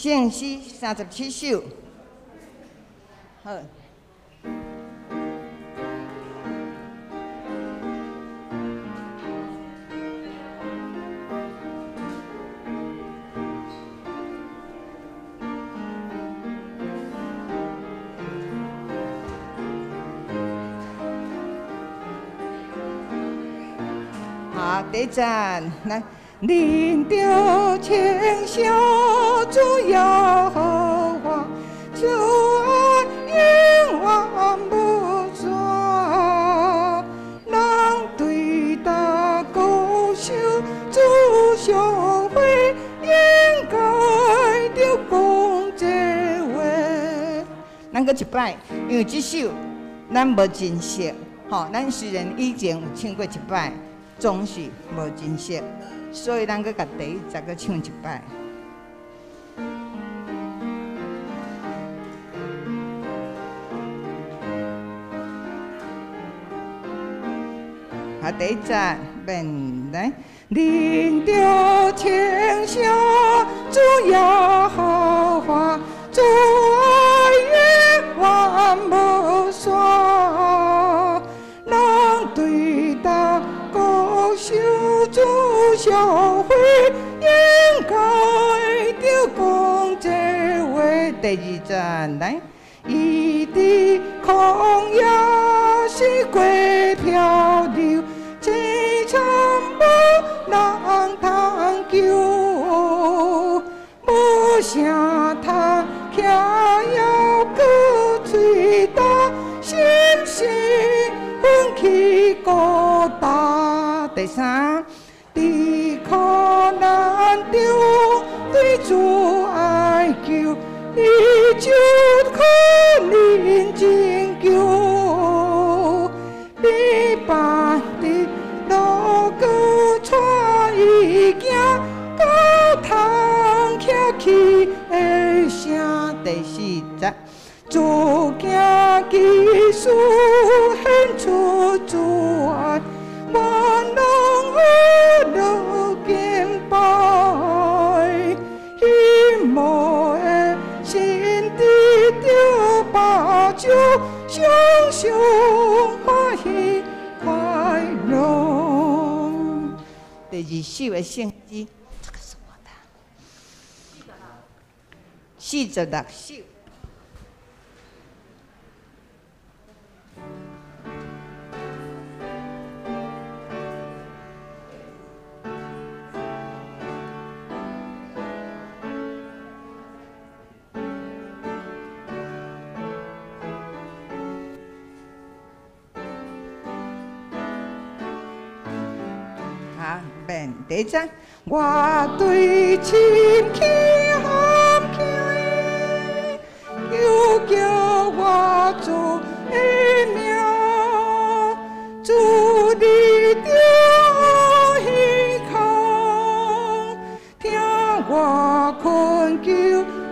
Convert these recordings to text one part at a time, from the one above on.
圣诗37首。好。好，第一站来。 领着清笑，主耶和华，就爱永远不绝。人对他高手，主相会，应该着讲这话。咱搁一摆，因为这首咱无真熟，吼，咱虽然以前有唱过一摆，总是无真熟。 所以，咱搁甲第一再搁唱一摆。第一站免来，领着清笑，主耶和华，主爱永远无衰。人对他高手。 主相会，应该着讲这话。第二站来，伊伫旷野是过漂流，凄惨无人通救，无啥通徛要搁吹打，心是奋起孤单。第三。 伫苦难中对主哀求，你就可能拯救。你把的路搁带伊行，到通徛起的声。第四节，主行技术显出主爱，我能落敬拜，希望的心地着把酒，常常欢喜快乐。第二首的圣诗，这个是我的，46首。 第一站，我对亲戚喊起，求叫我主的名，主你着耳孔，听我恳求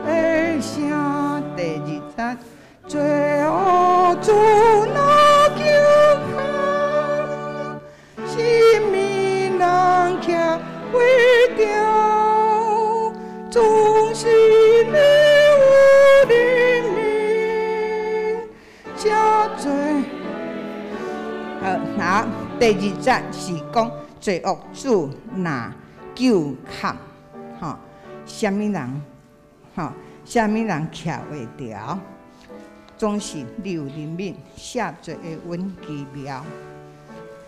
的声。第二站，最后主那求看，心命人徛。 为着总是你有怜悯，加罪。好，第二节是讲罪恶主若救扛，吼，什么人，吼，什么人徛袂牢，总是你有怜悯，赦罪的稳奇妙。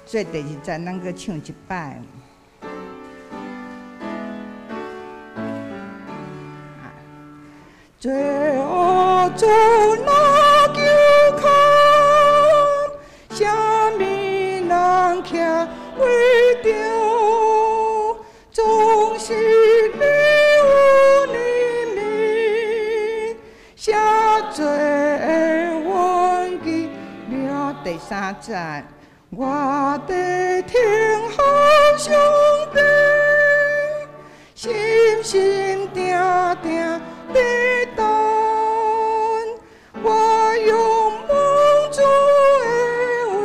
所以第二节咱搁唱一摆。 最后主那求看，啥物人徛为着，总是你有怜悯，赦罪的冤屈了。第三站，我在听候上帝，心心定定。 地等，我用梦主的话，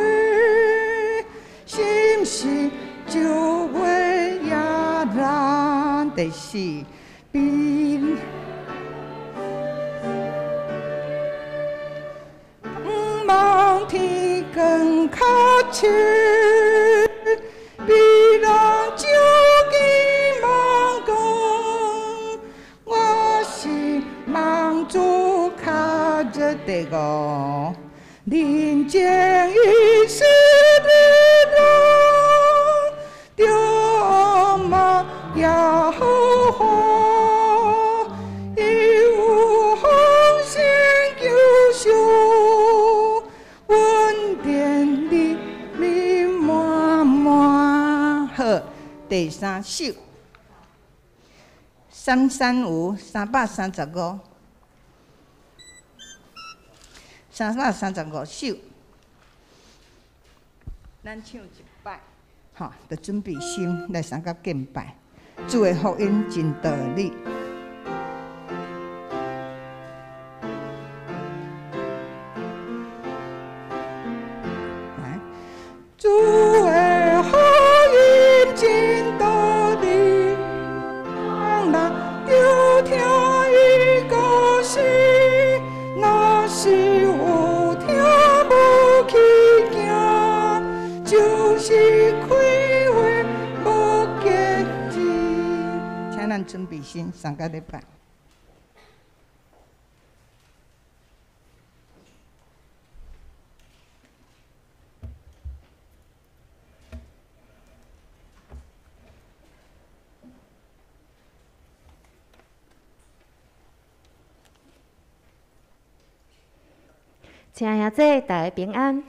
心事就会哑然。第四，天更较深，比人少见梦讲，我是梦主较热地五，人间一世的路，着梦也好花，伊有风声救赎，稳定的美满满。好，第三首。三三五335，335首，咱唱一摆，吼，着准备心来参加敬拜，主的福音真道理。主的福音真道理。就听伊故事，若是有听无去行，就是开会无结子。请咱准备心，参加礼拜。请兄弟大家平安。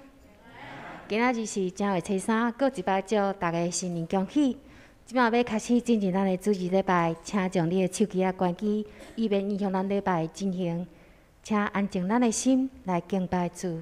今仔日是正月初3，过一摆祝大家新年恭喜。即摆要开始进行咱的主日礼拜，请将你的手机关机，以免影响咱礼拜进行。请安静咱的心来敬拜主。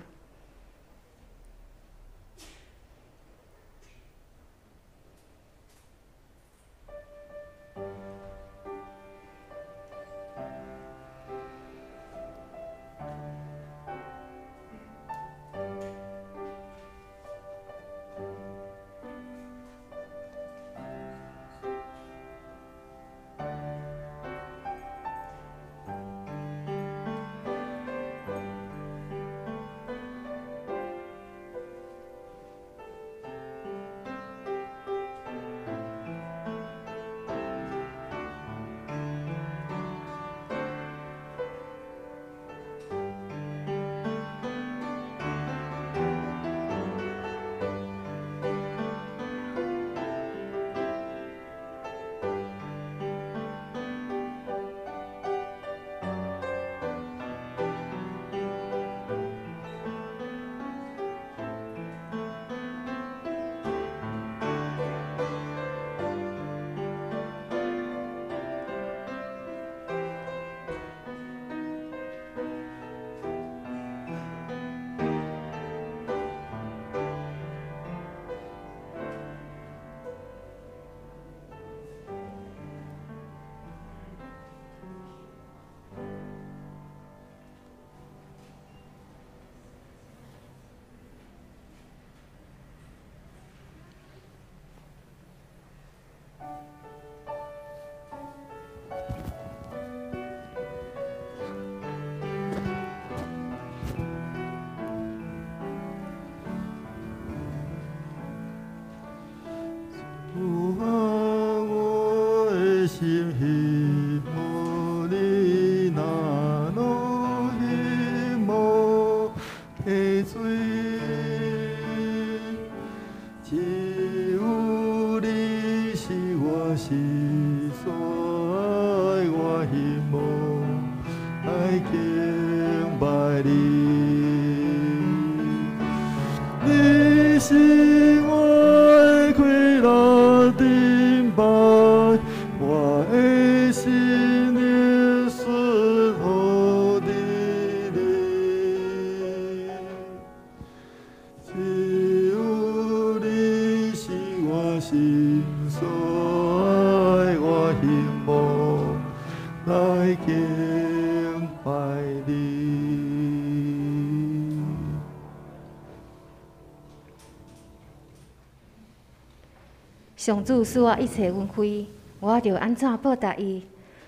上主使我一切恩惠，我着安怎报答伊？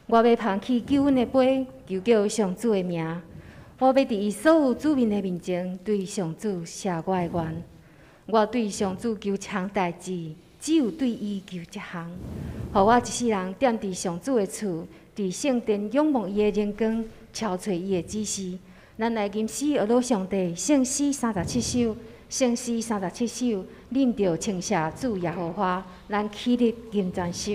我要捧起救恩的杯，求叫上主的名。我要伫伊所有子民的面前，对上主写我的愿。我对上主求一项代志，只有对伊求一项，互我一世人踮伫上主的厝，伫圣殿仰望伊的荣光，敲找伊的指示。咱来吟诗学老上帝，圣诗37首，圣诗37首，念着称谢主耶和华，咱起立吟全首。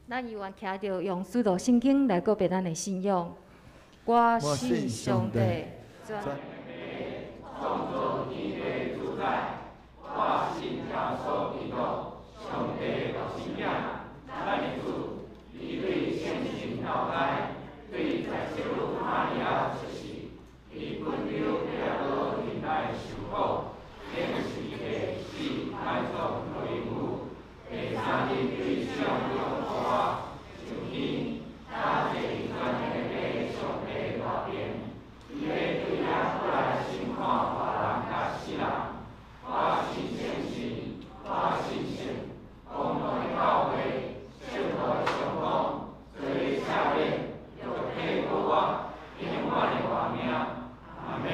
咱依愿徛着用使徒圣经来告别咱的信仰。我信上帝，全能创造天地主宰。我信耶稣基督，上帝的生命，咱的主，伊对圣神交代，对在小路玛利亚出世，伊本着耶稣人来受苦，领受的死，埋葬落阴府，第三日对上帝。上天，他这一段的历上帝大便，伊要对咱过来审判别人甲死人。我信圣神，我信圣，公道的教会，圣徒的相公，罪赦免，肉体复活，永远的活命。阿门。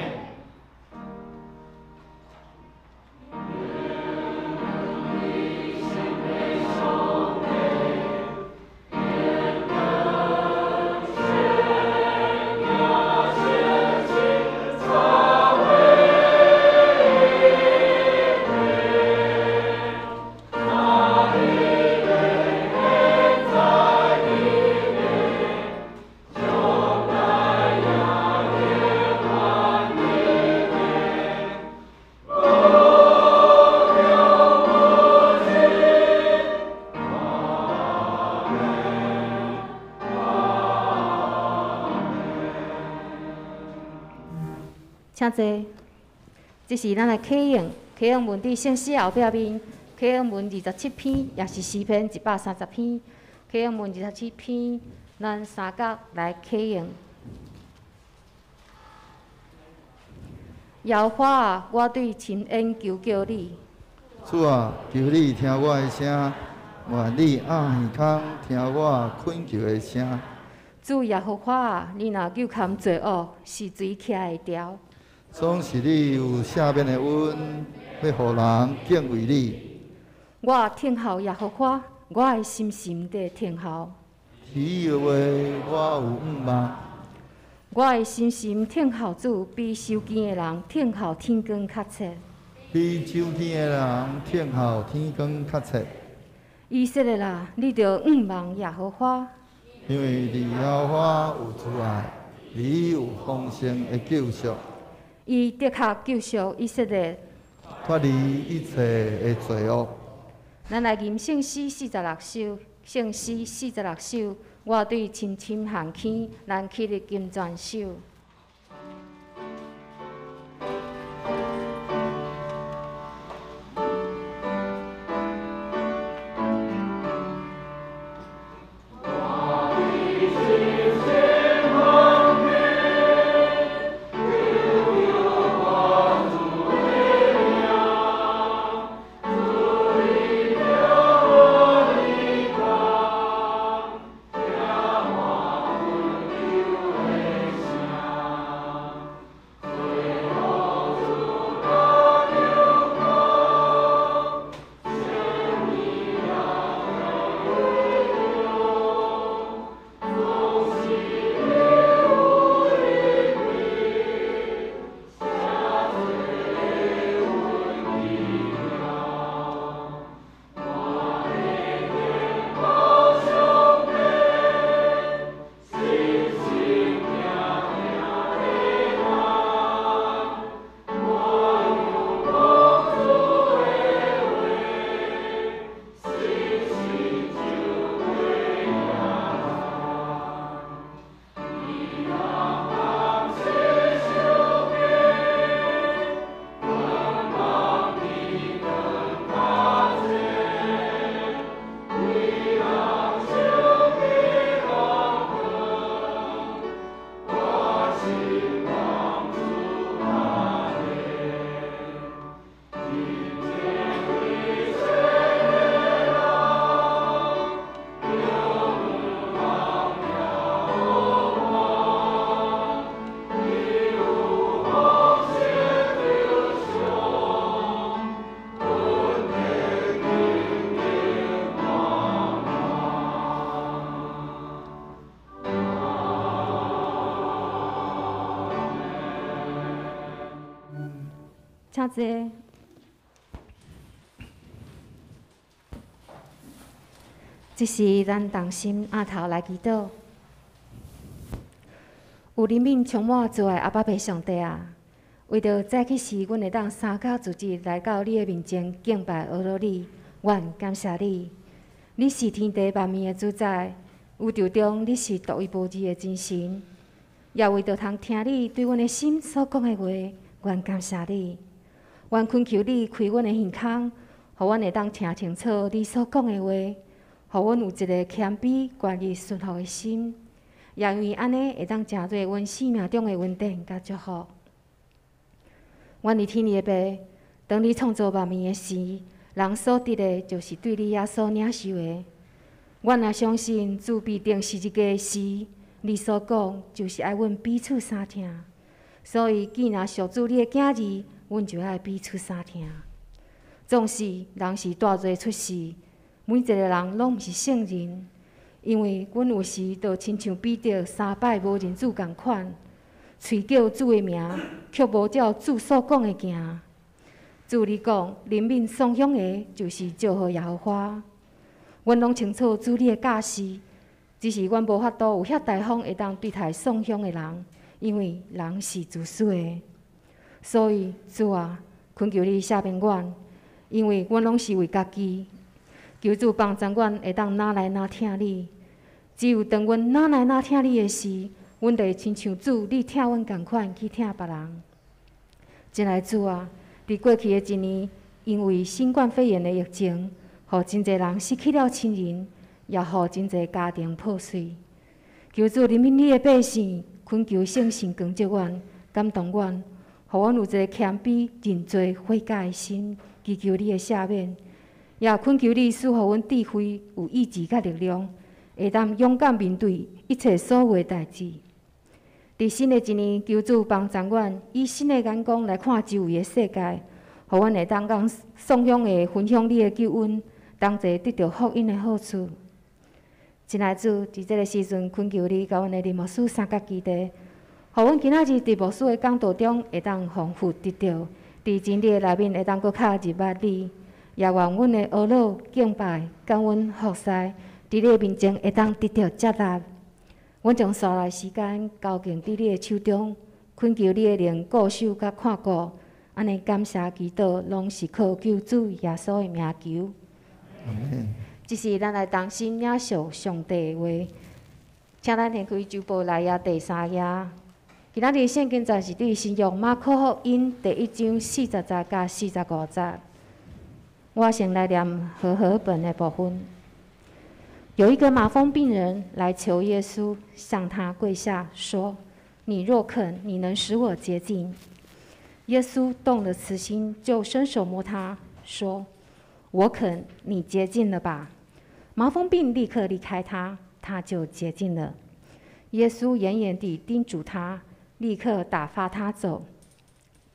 请坐，这是咱的启用，启用文伫圣诗后壁面，启用文27篇，也是诗篇130篇，启用文27篇，咱三角来启用。耶和华啊，我对亲恩求告你。主啊，求你听我的声，愿你按耳孔听我恳求的声。主耶和华啊，你若救扛罪恶，是水起会调。总是你有赦免的恩，要互人敬畏你。我听候耶和华，我的心心地听候。你的话我有望。我的心心听候主，比收惊的人听候天光较切。比周天的人听候天光较切。以色列啦，你着望耶和华。因为你耶和华有慈爱，你有丰盛的救赎。伊的确救赎以色列，脱离一切的罪恶。咱来吟圣诗46首，圣诗46首，我对深深行起，咱起立金泉手。请坐。这是咱同心阿头来祈祷。有怜悯充满慈爱阿爸爸上帝啊，为着早起时，阮会当三脚自日来到你的面前敬拜阿罗你，愿感谢你。你是天地万物的主宰，宇宙中你是独一无二的真神，也为着通听你对阮的心所讲的话，愿感谢你。愿恳求你开阮的耳孔，互阮会当听清楚你所讲的话，互阮有一个谦卑、愿意顺服的心，也因为安尼会当成做阮生命中的稳定甲祝福。愿伫天的爸，当你创造万物的时，人所得的，就是对你也所领受的。阮也相信主必定是一个时，你所讲就是爱阮彼此相听。所以，既然属主你的囝儿，阮就爱彼此相听。总是人是大罪出世，每一个人拢毋是圣人，因为阮有时就亲像彼得3摆无认主共款，喙叫主的名，却无照主所讲的行。主你讲，怜悯颂扬的，就是祝贺耶和华。阮拢清楚主你的教示，只是阮无法度有遐大方会当对待颂扬的人。因为人是自私的，所以主啊，恳求你赦免阮，因为阮拢是为家己。求主帮助阮会当哪来哪听你。只有当阮哪来哪听你的时，阮就会亲像主你听阮共款去听别人。真爱主啊，伫过去的一年，因为新冠肺炎的疫情，互真侪人失去了亲人，也互真侪家庭破碎。求主怜悯你的百姓。恳求圣神光照阮，感动阮，互阮有一个谦卑、认罪、悔改的心，祈求你的赦免。也恳求你赐予阮智慧、有意志甲力量，会当勇敢面对一切所有的代志。伫新的一年，求主帮助阮，以新的眼光来看周围的世界，互阮会当讲颂扬的分享你的救恩，同齐得到福音的好处。真爱主，伫这个时阵，恳求你甲阮的林牧师三角基地，互阮今仔日伫牧师的讲道中会当丰富得到，伫真理的内面会当搁较入捌你，也愿阮的懊恼、敬拜、感恩、服侍，伫你的面前会当得到接纳。阮将所来时间交敬伫你的手中，恳求你的灵固守甲看顾，安尼感谢祈祷，拢是靠救主耶稣的名求。这是咱来同心领受上帝的话，请咱掀开周报内页第3页。今仔日圣经在是对新约马可福音第1章40节甲45节。我先来念和合本的部分。有一个麻风病人来求耶稣，向他跪下说：“你若肯，你能使我洁净。”耶稣动了慈心，就伸手摸他，说：“我肯，你洁净了吧。”麻风病立刻离开他，他就洁净了。耶稣严严地叮嘱他，立刻打发他走，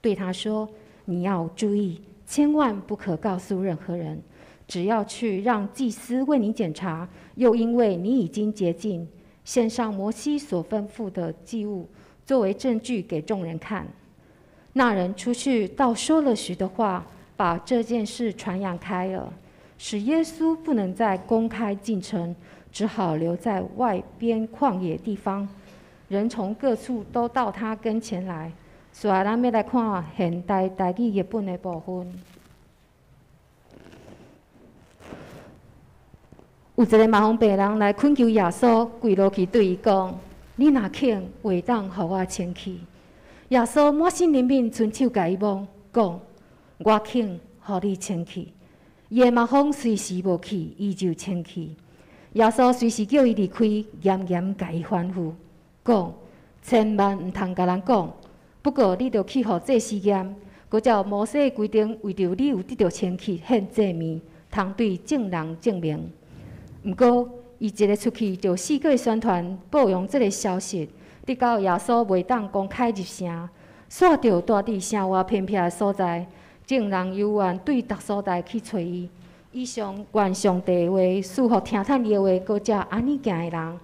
对他说：“你要注意，千万不可告诉任何人，只要去让祭司为你检查，又因为你已经洁净，献上摩西所吩咐的祭物，作为证据给众人看。”那人出去，倒说了许多话，把这件事传扬开了，使耶稣不能再公开进城，只好留在外边旷野地方。人从各处都到他跟前来。所以咱要来看现代台语译本的部分。有一个麻风病人来恳求耶稣，跪落去对伊讲：“你若肯，会当互我清气。”耶稣满心怜悯，伸手甲伊摸，讲：“我肯，互你清气。”伊的麻风随时无去，伊就清气。耶稣随时叫伊离开，严严甲伊吩咐，讲：“千万毋通甲人讲。不过你着去互祭司验，佮照摩西的规定，为着你有得到清气，献祭面，通对众人证明。”毋过，伊一个出去就四界宣传报扬这个消息。直到耶稣袂当公开入城，煞着住伫城外偏僻的所在，众人犹原对逐所在去找伊。以上愿上帝话赐福听叹伊的话，佮遮安尼行的人。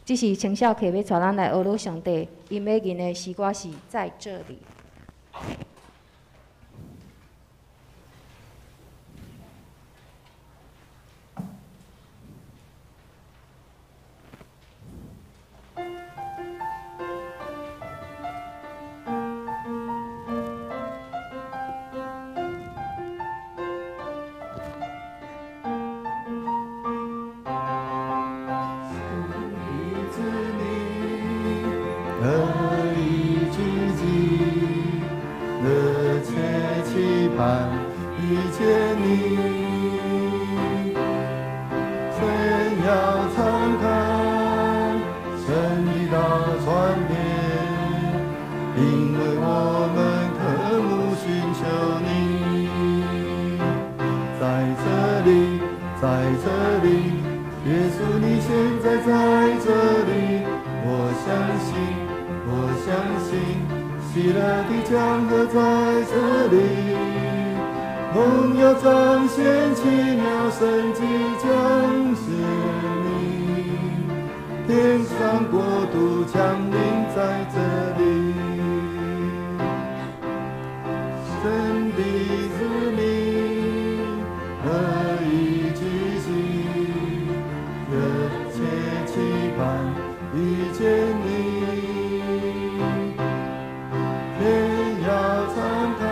这是青少客要带咱来学罗上帝，因要吟的诗歌是在这里。遇见你，天要敞开，神的大船边，因为我们渴慕寻求你。在这里，在这里，耶稣你现在在这里，我相信，我相信，喜乐的江河在这里。荣耀彰显奇妙神迹彰显你，天上国度降临在这里，神的子民乐意聚集，热切期盼遇见你，天要敞开，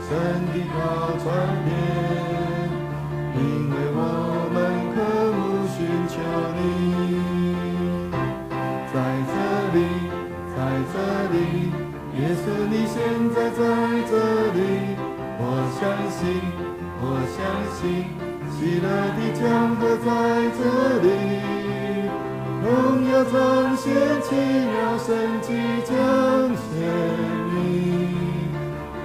神的宝船边，因为我们渴慕寻求你。在这里，在这里，耶稣你现在在这里，我相信，我相信，喜乐的江河在这里，荣耀彰显奇妙神迹彰显你。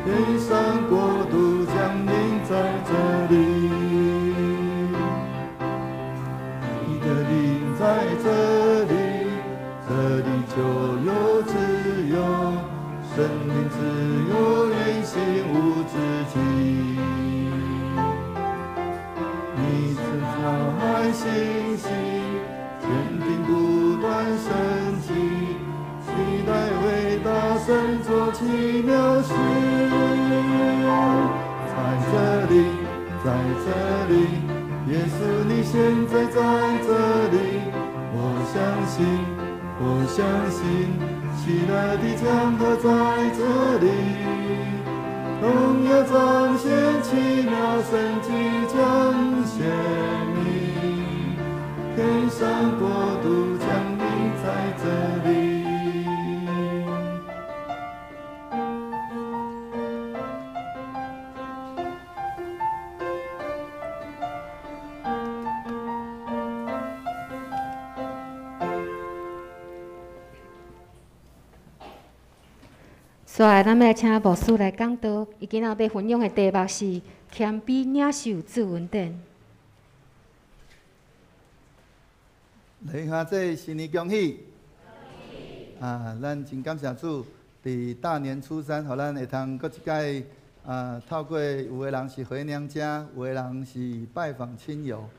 天上国度降临在这里，你的灵在这里，这里就有自由，生命自由，原形无止境。你曾沧海星星，坚定不断升起，期待伟大神作奇妙事。在这里，在这里，耶稣你现在在这里，我相信，我相信，喜乐的江河在这里，荣耀彰显奇妙神迹彰显你，天上国度降所以，咱要来请牧师来讲道。伊今仔要分享的题目是“谦卑领受主恩典”。来，下这新年恭喜！咱真感谢主，伫大年初三，互咱会通搁一届透过有的人是回娘家，有的人是拜访亲友，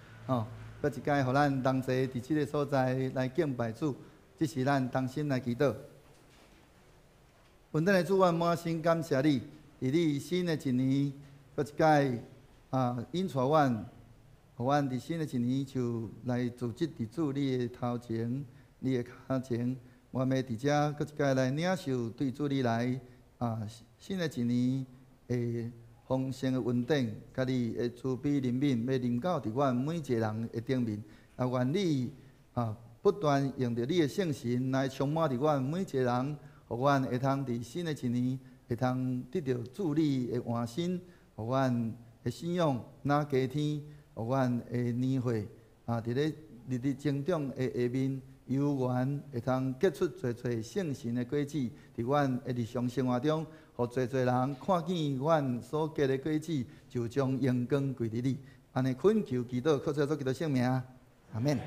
搁一届，互咱同齐伫即个所在来敬拜主，这是咱同心来祈祷。恩典的主，我满心感谢你，伫你新的一年，搁一届引带阮，互阮伫新的一年就来组织伫主你的头前，你的脚前，我们伫遮搁一届来领受对主你来新的一年的丰盛的恩典，甲你的慈悲怜悯，要临到伫阮每一个人的顶面。愿你不断用着你的圣神来充满伫阮每一个人，互阮会通伫新的一年会通得到主你的换新，互阮的信仰哪加添，互阮的年岁伫咧日日增长的下面，有缘会通结出侪侪圣神的果子，伫阮的日常生活中，互侪侪人看见阮所结的果子，就将阳光归伫你。安尼恳求祈祷，靠着主基督圣名，阿免。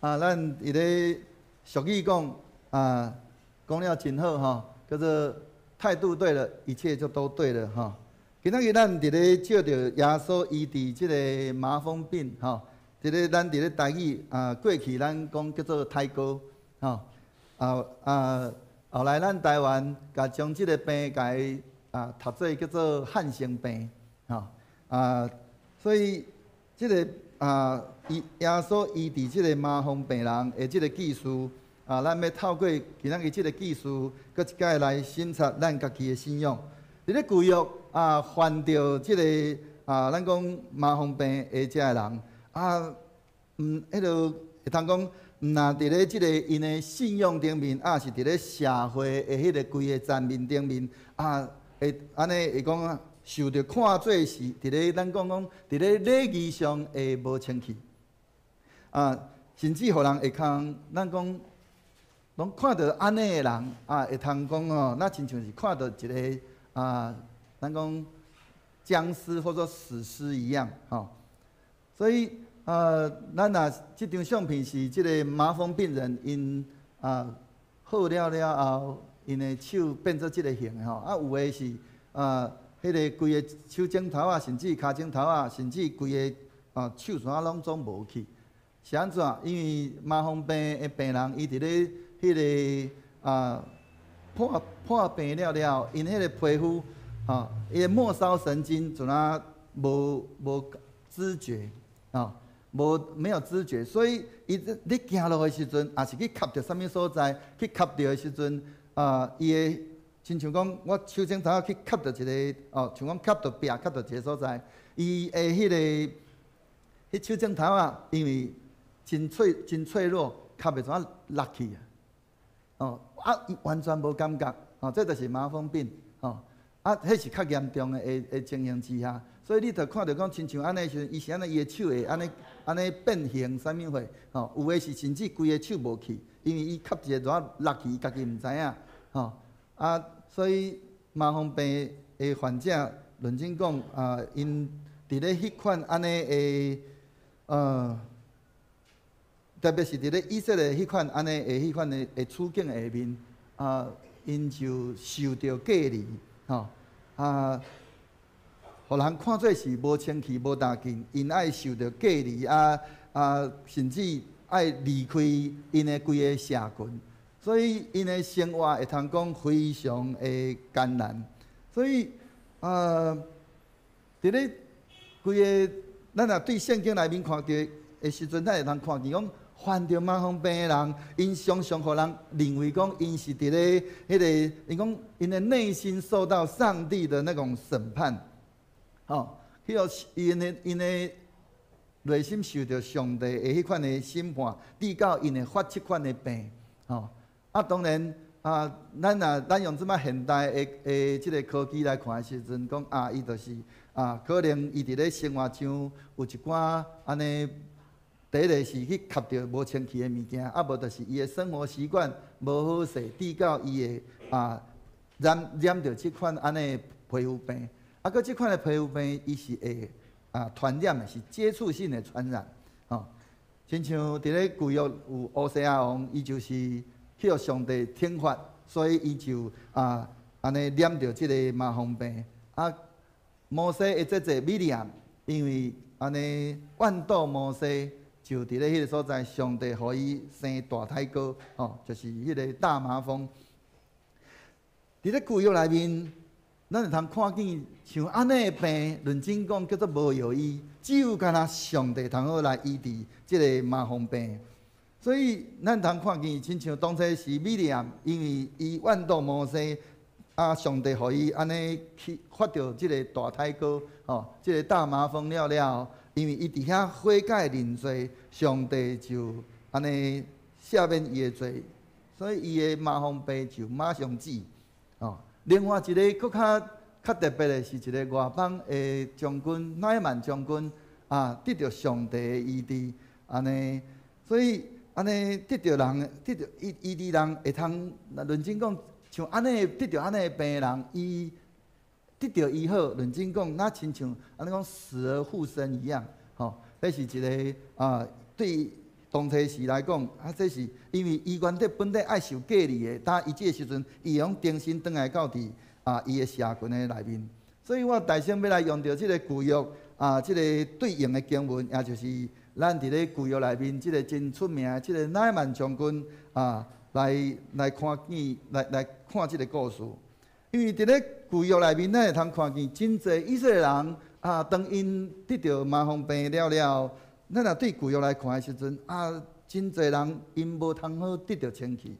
咱伫咧俗语讲讲了真好吼，叫做态度对了，一切就都对了吼。今仔日咱伫咧照着耶稣医治即个麻风病吼，即个咱伫咧台语过去咱讲叫做胎膏吼，后来咱台湾甲将即个病甲伊读做叫做汉生病吼，所以即个耶稣医治即个麻风病人的即个技术咱要透过今仔日即个技术，搁一届来审查咱家己的信仰。伫咧旧约犯着即个咱讲麻风病的遮个人迄落会通讲，毋若伫咧即个因的信仰顶面，是伫咧社会的迄个规个层面顶面会安尼会讲受着看做是伫咧咱讲伫咧礼仪上会无清气甚至互人会通咱讲。拢看到安尼的人会通讲那亲像是看到一个咱讲僵尸或者死尸一样所以咱即张相片是即个麻风病人因好了后，因的手变做即个形有的是迄个规个手指头甚至骹指头甚至规个手线拢总无去，是安怎？因为麻风病的病人伊伫咧。迄个破病了，因迄个皮肤伊个末梢神经就无知觉没有知觉，所以伊咧行路的时阵，也是去吸着啥物所在，去吸着的时阵伊个亲像讲我手指头去吸着一个像讲吸着壁，吸着一个所在，伊的迄手指头因为真脆弱，吸袂怎落去伊完全无感觉这就是麻风病迄是较严重的情形之下，所以你着看到讲，亲像安尼时，伊是安尼，伊的手会安尼变形，啥物货有的是甚至规个手无去，因为伊吸一个怎落去，伊家己毋知影所以麻风病的患者，论真讲因伫咧迄款安尼的特别是伫咧以色列迄款安尼迄款的处境下面，因就受到隔离，互人看做是无清气、无干净，因爱受到隔离甚至爱离开因的规个社群，所以因的生活会通讲非常的艰难。所以伫咧规个咱若对圣经内面看到的时阵，咱会通看见讲。患着麻风病的人，因常常互人认为讲，因是伫咧迄个，因讲因的内心受到上帝的那种审判，迄个因的内心受到上帝的迄款的审判，致到因会发即款的病，当然咱用即摆现代的即个科技来看的时阵，讲伊就是可能伊伫咧生活上有一寡安尼。第一个是去吸到无清气的物件，啊无就是伊的生活习惯无好势，致到伊的染到即款安尼皮肤病。啊，佮即款的皮肤病，伊是会传染的，是接触性的传染。哦，亲像伫咧旧约有乌西亚王，伊就是去互上帝惩罚，所以伊就安尼染到即个麻风病。啊，摩西的姐姐米利暗，因为安尼怨妒摩西，就伫咧迄个所在，上帝互伊生大胎哥，哦，就是迄个大麻风。伫咧旧约内面，咱会通看见像安尼的病，论真讲叫做无药医，只有干那上帝通好来医治即个麻风病。所以咱通看见，亲像当初是米利暗，因为伊怨妒摩西。上帝互伊安尼去发着即个大胎哥，哦，即个大麻风了，因为伊伫遐悔改认罪，上帝就安尼赦免伊的罪，所以伊的麻风病就马上治。哦，另外一个佫较特别的是一个外邦的将军乃縵将军得着上帝的医治，安尼，所以安尼得着医治人会通论真讲。像安尼得着安尼的病人，伊得着医好，认真讲，那亲像安尼讲死而复生一样，吼、哦，这是一个对当初时来讲，这是因为伊原底本底爱受隔离的，但伊即个时阵，伊用重新转来到伊的社群的内面，所以我大声要来用到即个旧约即个对应的经文，也就是咱伫咧旧约内面即个真出名的即个乃縵将军来看见，来看即个故事，因为伫咧旧约内面，咱会通看见真侪以色列人当因得着麻风病了，咱若对旧约来看的时阵真侪人因无通好得着清气，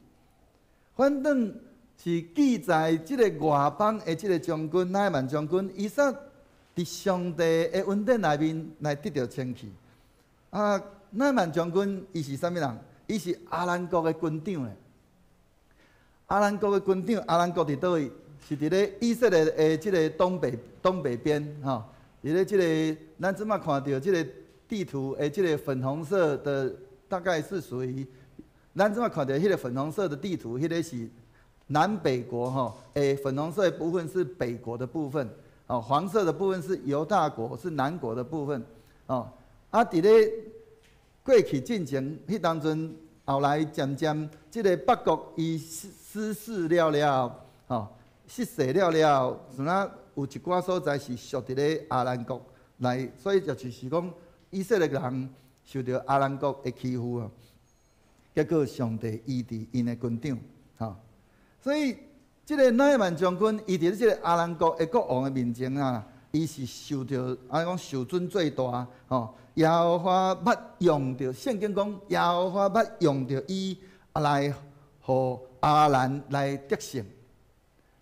反正是记载即个外邦的即个将军乃縵将军，伊煞伫上帝的恩典内面来得着清气。乃縵将军伊是啥物人？伊是阿兰国的军长咧。阿兰国的军长，阿兰国伫倒位？是伫咧以色列的即个东北边，吼，伫咧即个咱即马看到即个地图的即个粉红色的，大概是属于咱即马看到迄个粉红色的地图，迄个是南北国吼，粉红色的部分是北国的部分，哦，黄色的部分是犹大国，是南国的部分，哦，伫咧过去进程迄当阵。后来渐渐，即个北国伊失势了，吼，失势了，像啊有一寡所在是属伫咧阿兰国来，所以就是讲以色列人受到阿兰国的欺负啊。结果上帝医治因的军长，吼，所以即个乃縵将军伊伫咧即个阿兰国的国王的面前伊是受到讲受尊最大，吼。耶和华捌用着圣经讲，耶和华捌用着伊来互阿兰来得胜，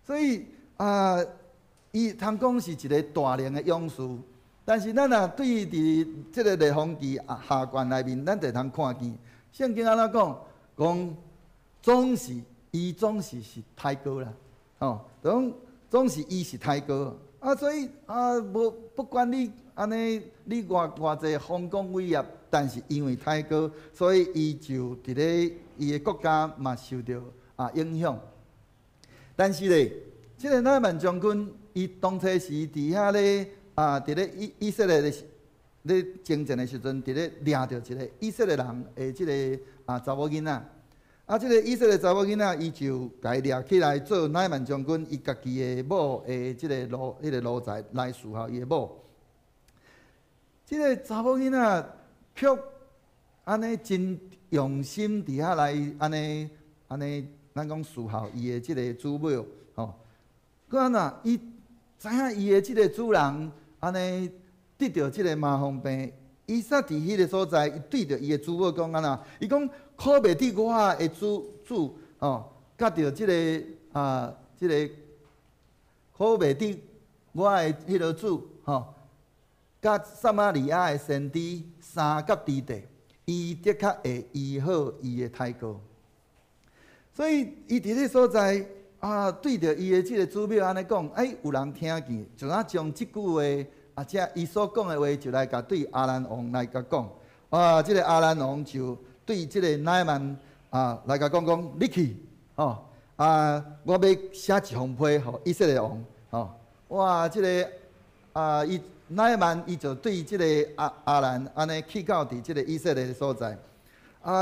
所以伊通讲是一个大能的勇士。但是咱若对伫即个列王记下卷内面，咱就通看见圣经安怎讲，总是伊总是太高啦，吼，总是伊是太高。所以无不管你安尼，你偌济丰功伟业，但是因为太高，所以伊就伫咧伊的国家嘛受到影响。但是咧，即个乃縵将军，伊当初是伫遐咧伫咧以色列咧征战的时阵，伫咧掠着一个以色列人的即个查某囡仔。即个以色列查某囡仔，伊就甲伊掠起来做乃縵将军，伊家己的某的即个奴才来侍候伊的某。即个查某囡仔却安尼真用心伫遐来安尼，咱讲侍候伊的即个主母吼。佮安那伊知影伊的即个主人安尼得着即个麻风病。伊煞伫迄个所在，伊对着伊的主母讲安那，伊讲可袂伫我的主哦，甲着即个即个可袂伫我的迄个主吼，甲撒玛利亚的先知三甲之地，伊的确会医好伊的太高。所以伊伫迄所在对着伊的即个主母安尼讲，有人听见，就将即句话。即伊所讲的话，就来甲对阿兰王来甲讲，即个阿兰王就对即个乃曼来甲讲，你去我要写一封批互以色列王哇，即个伊乃曼伊就对即个阿兰安尼去到伫即个以色列的所在，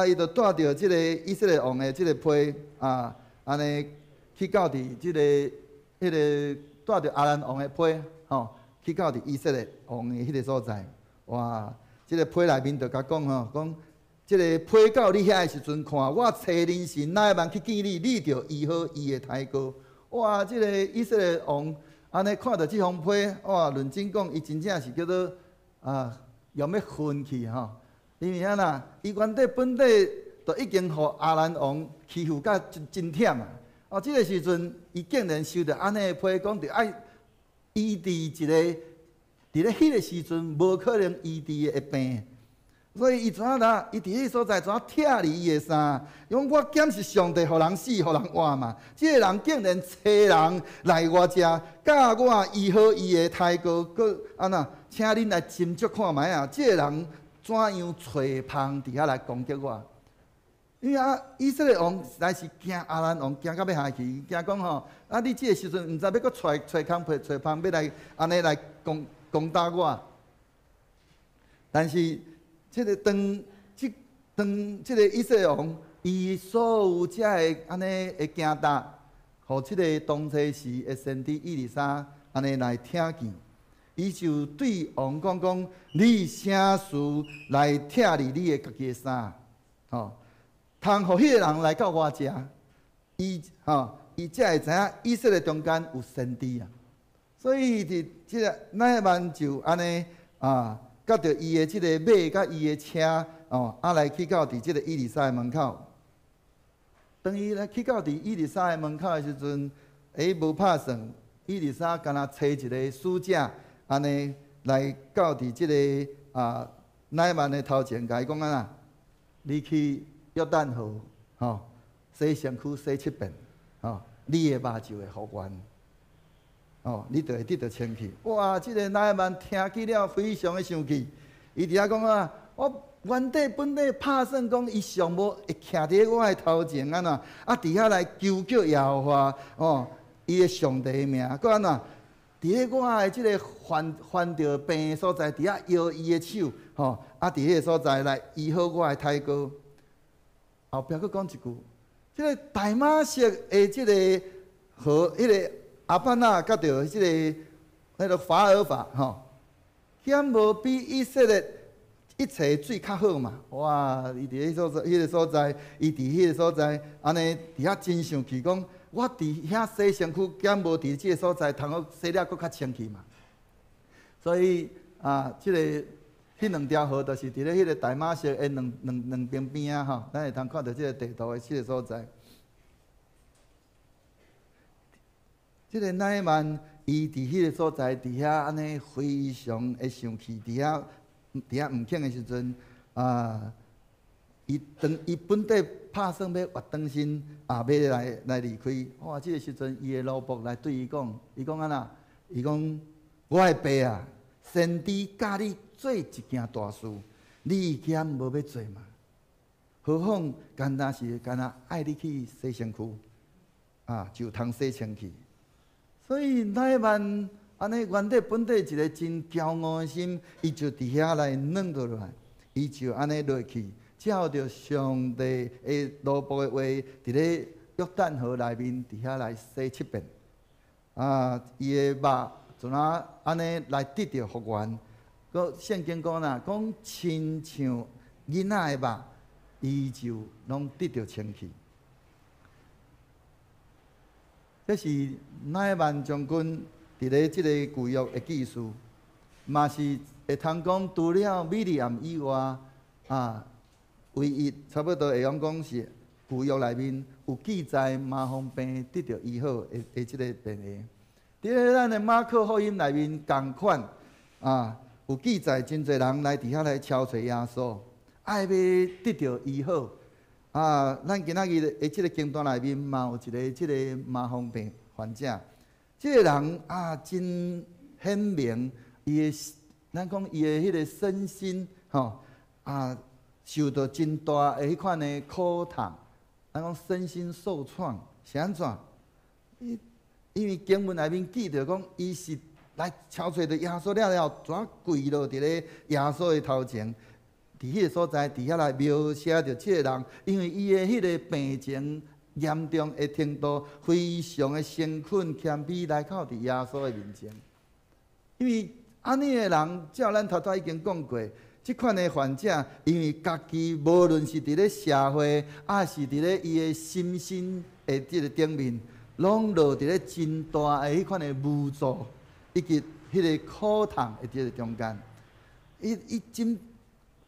伊就带着即个以色列王的即个批安尼去到伫即个迄个带着阿兰王的批去到伫以色列王的迄个所在，哇！即个批内面就甲讲讲即个批到你遐的时阵，看我找人神乃曼去见你，你就医好伊的胎膏。哇！即个以色列王安尼看到即封批，哇！论真讲，伊真正是叫做用要昏去因为呐，伊原底本地就已经互阿兰王欺负甲真忝即个时阵，伊竟然收到安尼的批，讲着爱医治一个，伫咧迄个时阵无可能医治的病，所以伊怎啦？伊伫迄个所在怎拆离伊的衫？因为我检是上帝，互人死，互人活嘛。即个人竟然找人来我遮，教我医好伊的胎膏，佮请恁来斟酌看觅即个人怎样找芳伫遐来攻击我？因为以色列王实在是惊阿兰王惊到要下去，惊讲你即个时阵毋知要佮找空皮找芳要来安尼来攻打我。但是即个即个以色列王，伊所有遮个安尼的惊答，互即个当初时的先知以利沙安尼来听见，伊就对王讲：你啥事来拆离你的家己的衫？通互迄个人来到我遮，伊才会知影以色列中间有先知所以伫即个乃曼就安尼甲着伊的即个马甲伊的车来去到伫即个以利沙的门口。当伊来去到伫以利沙的门口的时阵，无拍算，以利沙干那找一个使者，安尼来到伫即个乃曼的头前，甲伊讲你去约旦河，洗身躯洗7遍，你的肉就会复原，你就会得到清气。哇！即个乃曼听起了非常的生气，伊伫遐讲我原底本地拍算讲伊上无会徛伫我的头前伫遐来求救耶和华伊的上帝的名，佮伫咧我的即个患着病的所在，伫遐摇伊的手，伫迄个所在来医好我的胎膏。后壁佫讲一句，即个大马色的即个和迄个阿班纳甲着即个迄个法尔法险无比以色列一切水较好嘛？哇！伊伫迄个所在，伊伫迄个所在，安尼伫遐真生气，讲我伫遐洗身躯，险无伫即个所在，通好洗了佫较清气嘛。所以即个。迄2条河就是伫咧迄个大马色的两边边咱会通看到即个地图的即个所在。即个乃曼伊伫迄个所在，伫遐安尼非常的生气，伫遐毋肯的时阵伊本地拍算要活转身要来离开。哇！即个时阵，伊的奴仆来对伊讲，伊讲伊讲我的爸先知教你做一件大事，你嫌无要做嘛？何况单单是爱你去洗身躯，就通洗清气。所以乃曼安尼原底本地一个真骄傲的心，伊就伫遐来软落来，伊就安尼落去，照着上帝的奴仆的话，伫咧约旦河内面伫遐来洗7遍，伊的肉就安尼来得到复原。个圣经讲讲亲像囡仔的肉，伊就拢得到清气。这是乃曼将军伫咧即个旧约的记事，嘛是会通讲除了米利暗以外，唯一差不多会讲是旧约内面有记载麻风病得到医好的即个病例。伫咧咱的马可福音内面同款有记载真侪人来伫遐来敲找耶稣，爱要得到医好。咱今仔日的即个经段内面嘛有一个即个麻风病患者，即个人真显明伊的，咱讲伊的迄个身心受到真大的迄款的苦痛，咱讲身心受创，是安怎？因为经文内面记着讲，伊是来敲找着耶稣了，怎跪落伫咧耶稣的头前，伫迄个所在，伫遐来描写着即个人，因为伊的迄个病情严重的程度，非常的辛困谦卑来靠伫耶稣的面前。因为安尼的人，照咱头拄已经讲过，即款的患者，因为家己无论是伫咧社会，还是伫咧伊的心身的即个顶面，拢落伫咧真大的迄款的无助，以及迄个苦痛的即个中间，伊真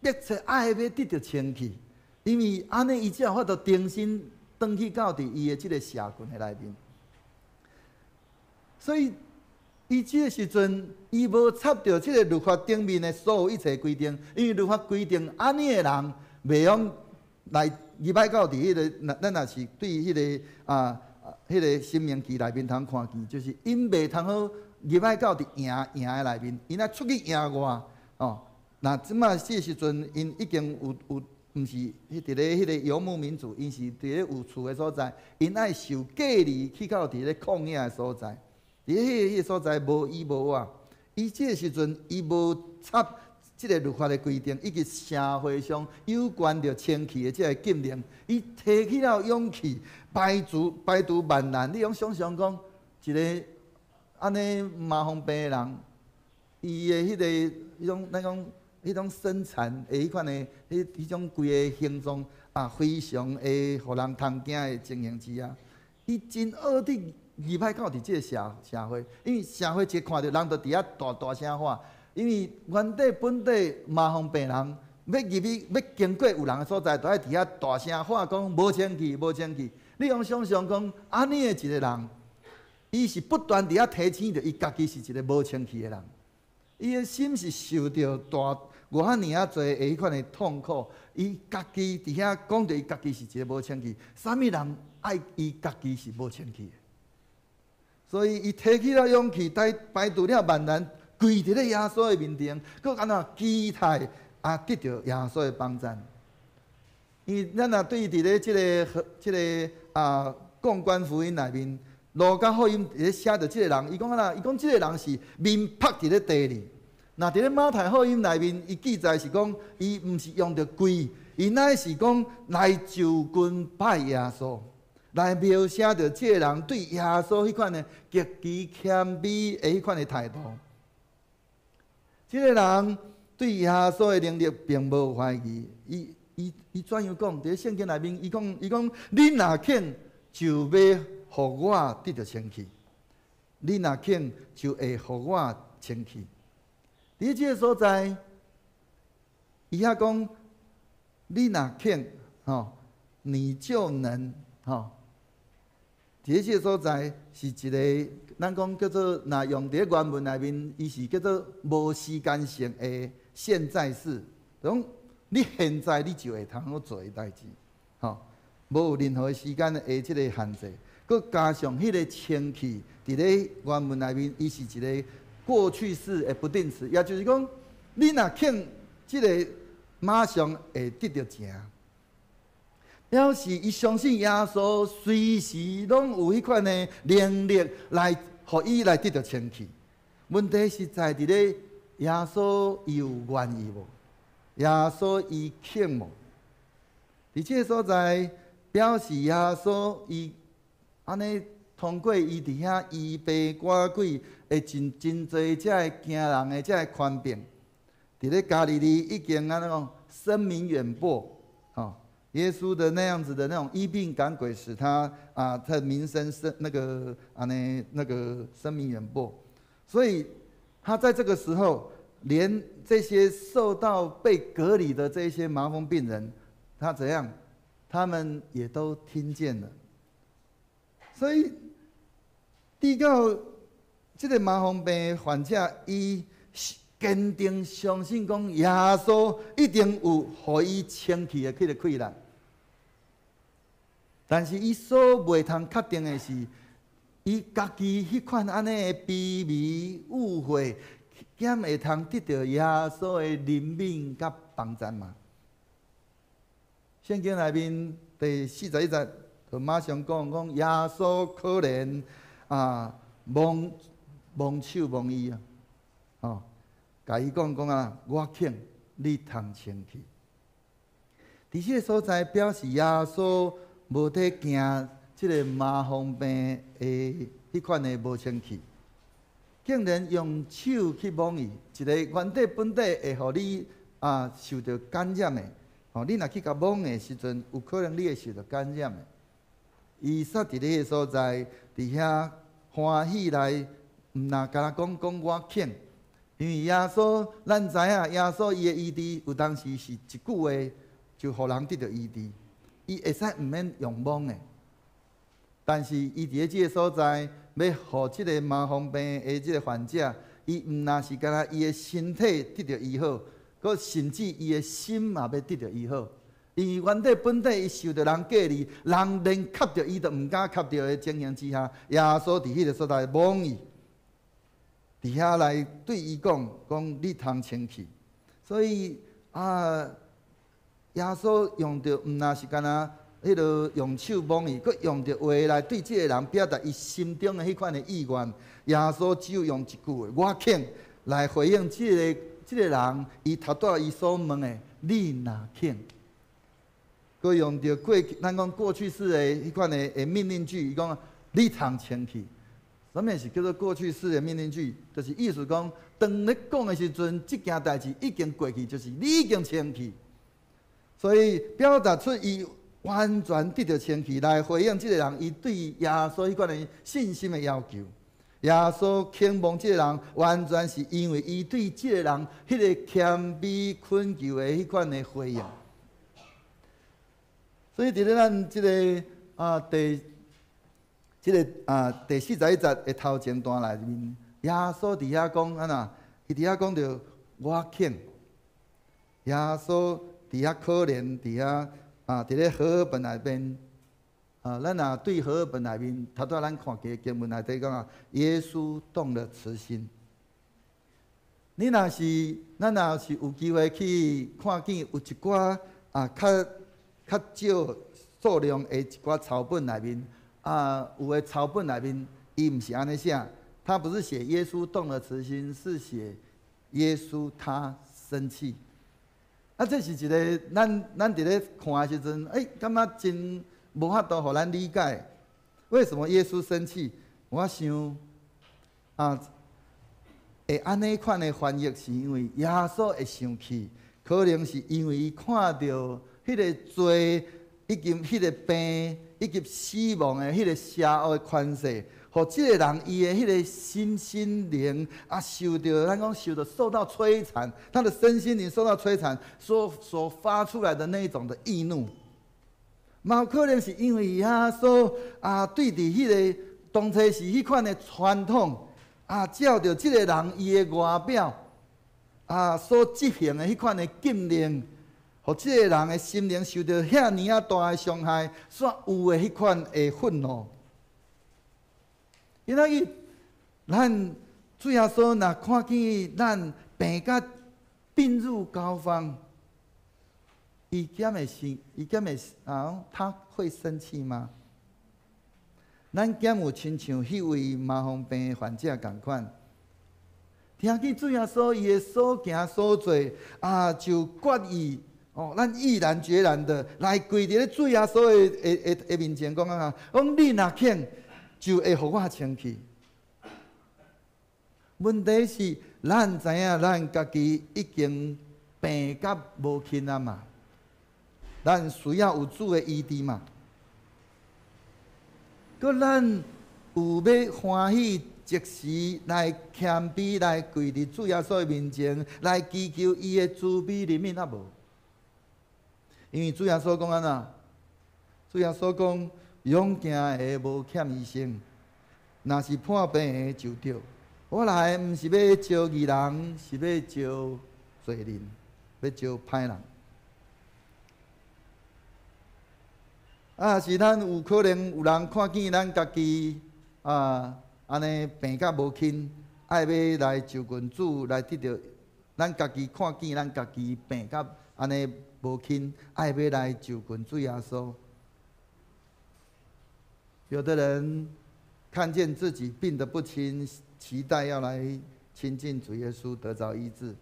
迫切爱要得到清气，因为安尼伊才有法度重新转去到伫伊的即个社群的内面，所以。伊即个时阵，伊无插着即个律法顶面的所有一切规定，因为律法规定安尼的人袂用来入摆到伫迄个，咱若是对迄个迄个生命记内面通看见，就是因袂通好入摆到伫赢的内面，因爱出去赢外哦。那即马即个时阵，因已经有毋是伫咧迄个游牧民族，因是伫咧有厝的所在，因爱受隔离去到伫咧旷野的所在。伫迄个所在无依无我，伊即个时阵伊无插即个律法的规定，以及社会上有关着清气的即个禁令，伊提起了勇气，排除万难。你用想象讲，一个安尼麻风病的人，伊的迄个迄种咱讲迄种身残的迄款的迄种规个形状非常的互人通惊的情形之下，伊真恶伫。入歹到伫即个社会，因为社会一看到人，就伫遐大声喊。因为原地本地麻风病人要入去，要经过有人的所在，就爱伫遐大声喊讲无清气，无清气。你用想象讲，安尼的一个人，伊是不断伫遐提醒着伊家己是一个无清气的人，伊的心是受着偌尔啊侪的迄款的痛苦。伊家己伫遐讲着伊家己是一个无清气，啥物人爱伊家己是无清气的？所以，伊提起了勇气，排除了万难，跪伫咧耶稣的面前，佮安怎期待得到耶稣的帮助。因为咱若对伫咧即个公关福音内面，路加福音咧写着即个人，伊讲伊讲即个人是面趴伫咧地里。那伫咧马太福音内面，伊记载是讲，伊毋是用着跪，伊乃是讲来就近拜耶稣。来描写着即个人对耶稣迄款的极其谦卑的迄款的态度。即个人对耶稣的能力并无怀疑，伊怎样讲？伫圣经内面，伊讲，你若肯，就要互我得到清气；你若肯，就会互我清气。伫即个所在，伊遐讲，你若肯，你就能，伫即个所在是一个，咱讲叫做，若用伫原文内面，伊是叫做无时间性的现在式，讲你现在你就会通好做的代志，无有任何时间的即个限制，佮加上迄个清气，伫咧原文内面，伊是一个过去式的不定词，也就是讲，你若肯，即个马上会得到成。表示伊相信耶稣随时拢有迄款的能力来，互伊来得到清气。问题是在伫咧耶稣伊有愿意无？耶稣伊肯无？伫即个所在，表示耶稣伊安尼通过伊伫遐医病赶鬼，会真侪遮个惊人的遮个权柄，伫咧加利利已经安尼讲声名远播，耶稣的那样子的那种医病赶鬼，使他他的名声那个声名远播，所以他在这个时候，连这些受到被隔离的这些麻风病人，他怎样，他们也都听见了。所以，遇到这个麻风病患者，伊坚定相信讲耶稣一定有互伊清气的迄个气力。但是伊所袂通确定的是，伊家己迄款安尼的卑微误会，敢会通得到耶稣的怜悯甲帮助嘛？圣经内面第41节就马上讲耶稣可怜蒙手蒙衣啊，哦，甲伊讲啊，我肯你通清气。伫即个所在表示耶稣无得惊即个麻风病的迄款的无清气，竟然用手去蒙伊，一个原底本底会互你受到感染的。哦，你若去甲蒙的时阵，有可能你会受到感染的。伊煞伫咧个所在，伫遐欢喜来，毋若甲讲我肯，因为耶稣，咱知影耶稣伊的医治，有当时是一句话就互人得到医治，伊会使毋免用蒙的。但是伊伫咧即个所在，要互即个麻风病的即个患者，伊毋若是干那伊的身体得到医好。佮甚至伊的心嘛要得到医好，因为原底本底伊受到人隔离，人连吸着伊都毋敢吸着的情形之下，耶稣伫迄个所在蒙伊，伫遐来对伊讲你通清气，所以耶稣用着毋若是干那迄落用手蒙伊，佮用着话来对即个人表达伊心中的迄款的意愿。耶稣只有用一句话：我肯来回应即个人，伊头拄伊所问的，你若肯？佮用着咱讲过去式的迄款的命令句，伊讲你通清气。什么是叫做过去式的命令句？就是意思讲，当咧讲的时阵，即件代志已经过去，就是你已经清气。所以表达出伊完全得到清气，来回应即个人伊对耶稣迄款的信心的要求。耶稣肯蒙即个人，完全是因为伊对即个人迄个谦卑恳求的迄款的回应。所以伫咧咱即个第41节的头前段内面，耶稣伫遐讲伊伫遐讲着我肯。耶稣伫遐可怜，伫遐伫咧和合本内面。咱若对和合本内面，头拄咱看个经文内底讲耶稣动了慈心。咱若是有机会去看见有一寡较少数量的一寡抄本内面，有的抄本内面伊毋是安尼写，他不是写耶稣动了慈心，是写耶稣他生气。这是一个咱伫咧看的时阵，感觉真。无法度互咱理解，为什么耶稣生气？我想，会安尼款的翻译，是因为耶稣会生气，可能是因为伊看到迄个罪，以及迄个病，以及死亡的迄个邪恶的权势，互即个人伊的迄个心灵受到咱讲受到摧残，他的身心灵受到摧残，所发出来的那一种的易怒。嘛有可能是因为耶稣对伫迄个当初是迄款的传统照着即个人伊的外表所执行的迄款的禁令，互即个人的心灵受到遐尼大的伤害，所有的迄款的愤怒。因为咱主耶稣若看见咱病甲病入膏肓。伊敢会他会生气吗？咱敢有亲像迄位麻风病患者共款，听见主耶稣伊的所行所做就决意咱毅然决然的来跪伫咧主耶稣的面前讲你若肯，就会互我清气。问题是，咱知影咱家己已经病甲无轻啊嘛。咱需要有主的医治嘛？佮咱有要欢喜即时来谦卑来跪伫主耶稣的面前，来祈求伊的慈悲怜悯无？因为主耶稣讲主耶稣讲，勇健的无欠医生，若是破病的就对。我来毋是要招义人，是要招罪人，要招歹人。是咱有可能有人看见咱家己安尼病甲无轻，爱要来求群主来得到咱家己看见咱家己病甲安尼无轻，爱要来就近主耶稣。有的人看见自己病得不轻，期待要来亲近主耶稣，得着医治。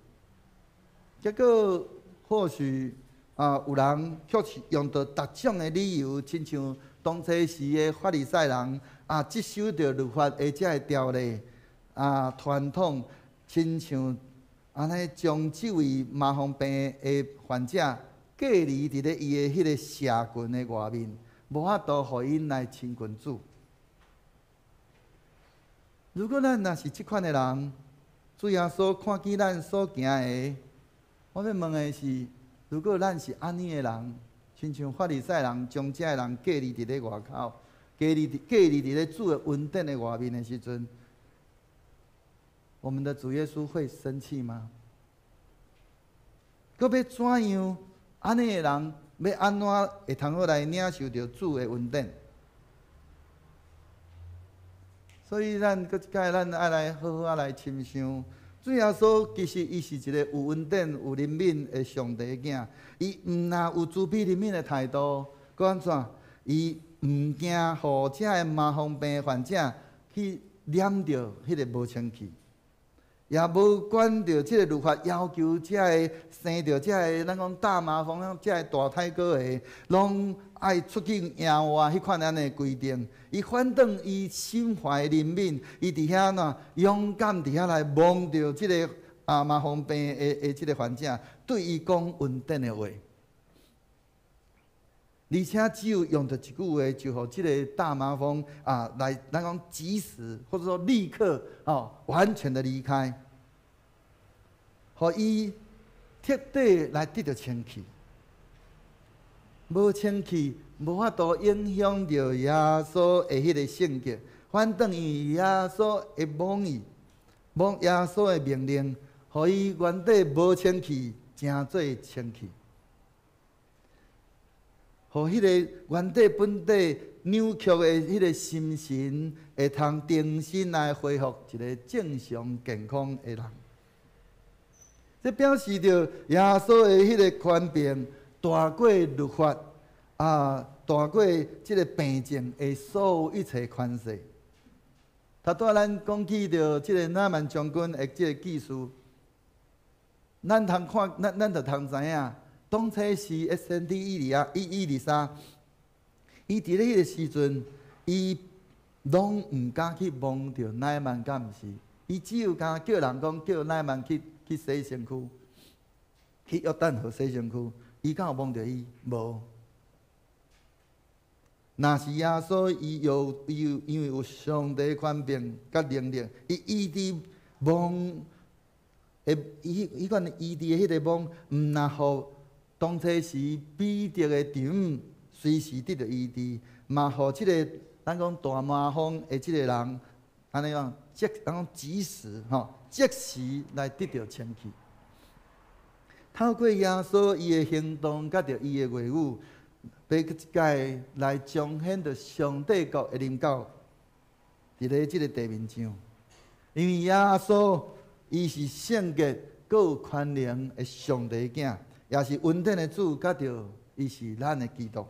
结果或许有人却是用到各种的理由，亲像当初时的法利赛人接受着律法的这条例传统，亲像安尼将这位麻风病的患者隔离伫咧伊的迄个社群的外面，无法度互因来亲近主。如果咱若是即款的人，主耶稣看见咱所行的，我要问的是：如果咱是安尼的人，亲像法利赛人将这个人隔离伫咧外口，隔离伫咧主的恩典的外面的时阵，我们的主耶稣会生气吗？佮要怎样？安尼的人要安怎会通好来领受到主的恩典？所以咱搁一摆，咱爱来好好来深想，主耶稣其实伊是一个有恩典、有怜悯的上帝囝。伊毋若有慈悲怜悯的态度，搁安怎？伊毋惊互这个麻风病患者去染着迄个无清气，也无管着即个律法要求这个生着这个咱讲大麻风这个大太哥的，拢爱出境野外迄款安尼规定。伊反正伊心怀怜悯，伊伫遐呐勇敢伫遐来望着即个麻风病的即个患者，对伊讲恩典的话。而且只有用着一句话，就互即个大麻风来咱讲及时或者说立刻完全的离开，互伊彻底来得到清气。无清气，无法度影响到耶稣的迄个性格。反正伊耶稣会蒙伊，蒙耶稣的命令，互伊原底无清气，成做清气。互迄个原底本底扭曲的迄个心神，会通重新来恢复一个正常健康的人。这表示着耶稣的迄个权柄大过律法大过即个病症的所有一切权势。头拄咱讲起着即个乃縵将军的即个记事，咱通看，咱就通知影。当初是 SND 伊丽莎，伊伫咧迄个时阵，伊拢毋敢去望着乃縵，敢毋是？伊只有敢叫人讲叫乃縵去洗身躯，去约旦河洗身躯。伊敢有望着伊？无。若是耶稣，伊因为有上帝权柄甲能力，伊医治盲，伊款医治的迄个盲，毋若互当初时彼得的丈夫随时得到医治，嘛互即个咱讲大麻风的即个人，安尼讲咱讲及时即时来得到清气。透过耶稣伊的行动，甲着伊的话语，要一届来彰显着上帝国的临到伫咧即个地面上。因为耶稣伊是圣洁、阁有权能的上帝囝。也是恩典的主，甲着伊是咱的基督。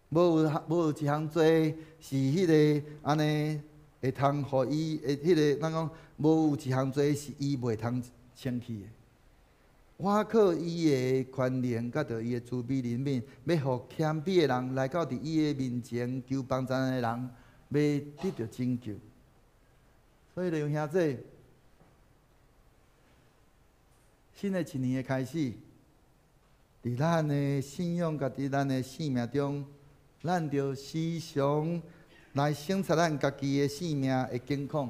无有一项罪是迄个安尼会通互伊的迄个，咱讲无有一项罪是伊袂通清气的。我靠伊的权能，甲着伊的慈悲怜悯，要互谦卑的人来到伫伊的面前求帮助的人，要得到拯救。所以，弟兄兄弟。新的一年的开始，伫咱的信仰甲伫咱的生命中，咱着时常来省察咱家己的生命的健康。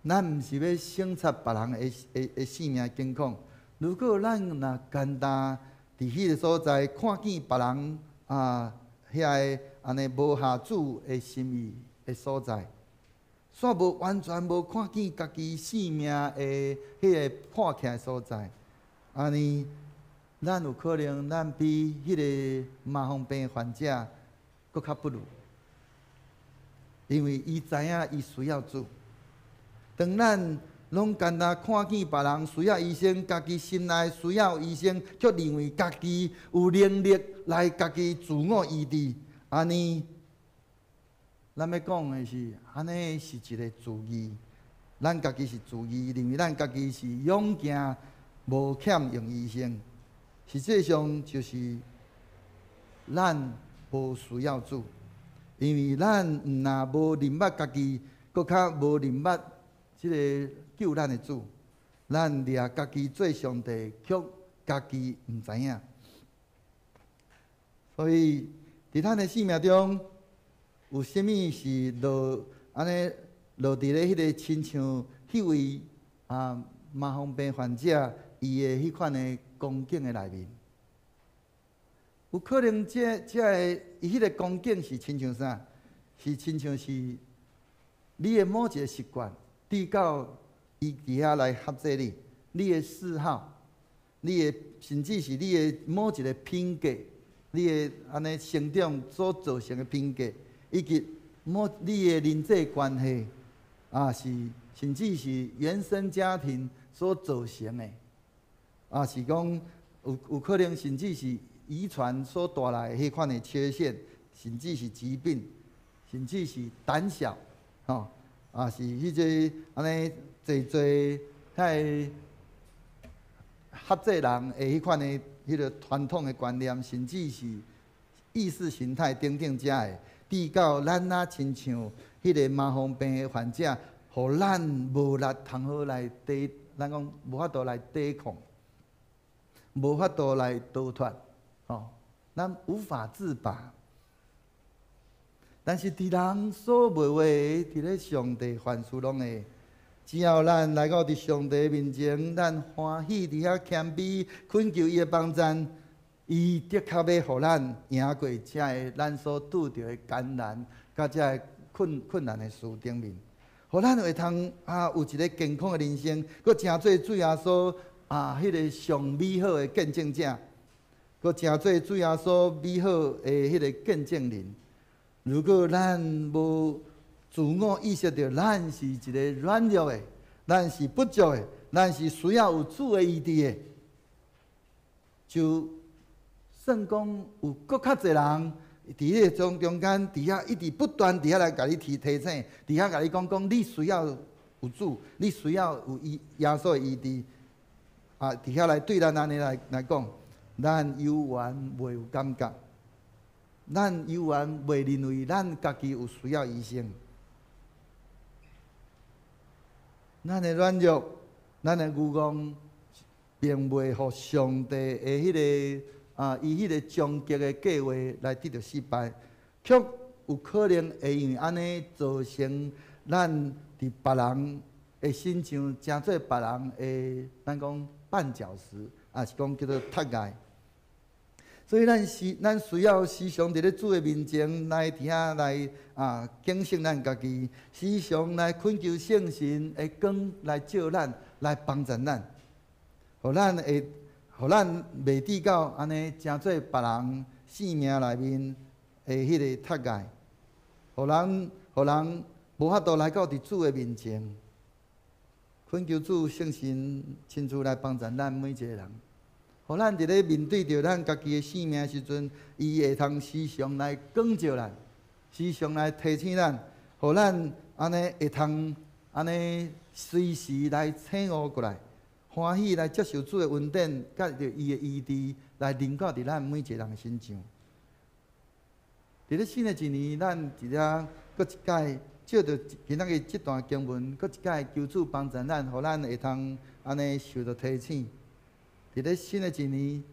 咱毋是要省察别人的生命健康。如果咱若简单伫迄个所在看见别人遐个安尼无下主的心意的所在。煞无完全无看见家己生命的迄个破起来所在，安尼，咱有可能咱比迄个麻风病患者搁较不如，因为伊知影伊需要主。当咱拢干那看见别人需要医生，家己心内需要医生，却认为家己有能力来家己自我医治，安尼，咱要讲的是，安尼是一个自义。咱家己是自义，认为咱家己是勇健，无欠用医生。实际上就是咱无需要主，因为咱若无认捌家己，搁较无认捌即个救咱的主，咱掠家己做上帝，却家己毋知影。所以伫咱的生命中，有啥物是落安尼落伫咧迄个亲像迄位麻风病患者伊的迄款的光景的内面，有可能这个伊迄个光景是亲像啥？是亲像是你的某一个习惯，递到伊伫遐来合作你的嗜好，你的甚至是你的某一个品格，你的安尼成长所造成的品格，以及你的人际关系是甚至是原生家庭所造成的，是讲有可能甚至是遗传所带来迄款的缺陷，甚至是疾病，甚至是胆小，是迄个安尼侪太合作人的迄款的迄个传统的观念，甚至是意识形态等等遮的，致到咱亲像迄个麻风病的患者，互咱无力通好来咱讲无法度来抵抗，无法度来逃脱，咱无法自拔。但是伫人所袂为，伫咧上帝凡事拢会。只要咱来到伫上帝面前，咱欢喜伫遐谦卑，恳求伊的帮助，伊的确要互咱赢过遮个咱所拄着的艰难，甲遮个困难的事顶面，互咱会通有一个健康的人生，佮诚做主耶稣迄个上美好的见证者，佮诚做主耶稣美好的迄个见证人。如果咱无自我意识到咱是一个软弱的，咱是不足的，咱是需要有主的医治的，就算讲有搁较侪人伫迄个中间，伫遐一直不断伫遐来甲你提醒，伫遐甲你讲你需要有主，你需要有耶稣的医治，伫遐来对咱安尼来讲，咱犹原袂有感觉，咱犹原袂认为咱家己有需要医生。咱的软弱，咱的愚妄，并袂互上帝的迄个伊迄个终极的计划来得到失败，却有可能会因为安尼造成咱伫别人的身上，诚做别人的咱讲绊脚石，是讲叫做踢界。所以咱需要时常伫咧主的面前来伫遐来警醒咱家己，时常来恳求圣神的光来照咱，来帮助咱，互咱袂致到安尼诚做别人生命内面的迄个踢界，互人无法度来到伫主的面前，恳求主圣神亲自来帮助咱每一个人。互咱伫咧面对着咱家己的生命时阵，伊会通时常来光照咱，时常来提醒咱，互咱安尼会通安尼随时来醒悟过来，欢喜来接受主的恩典，甲着伊的医治来临到伫咱每一个人身上。伫咧新的一年，咱伫遮搁一届借着今仔日这段经文，搁一届求主帮助咱，互咱会通安尼受到提醒。伫咧新的一年，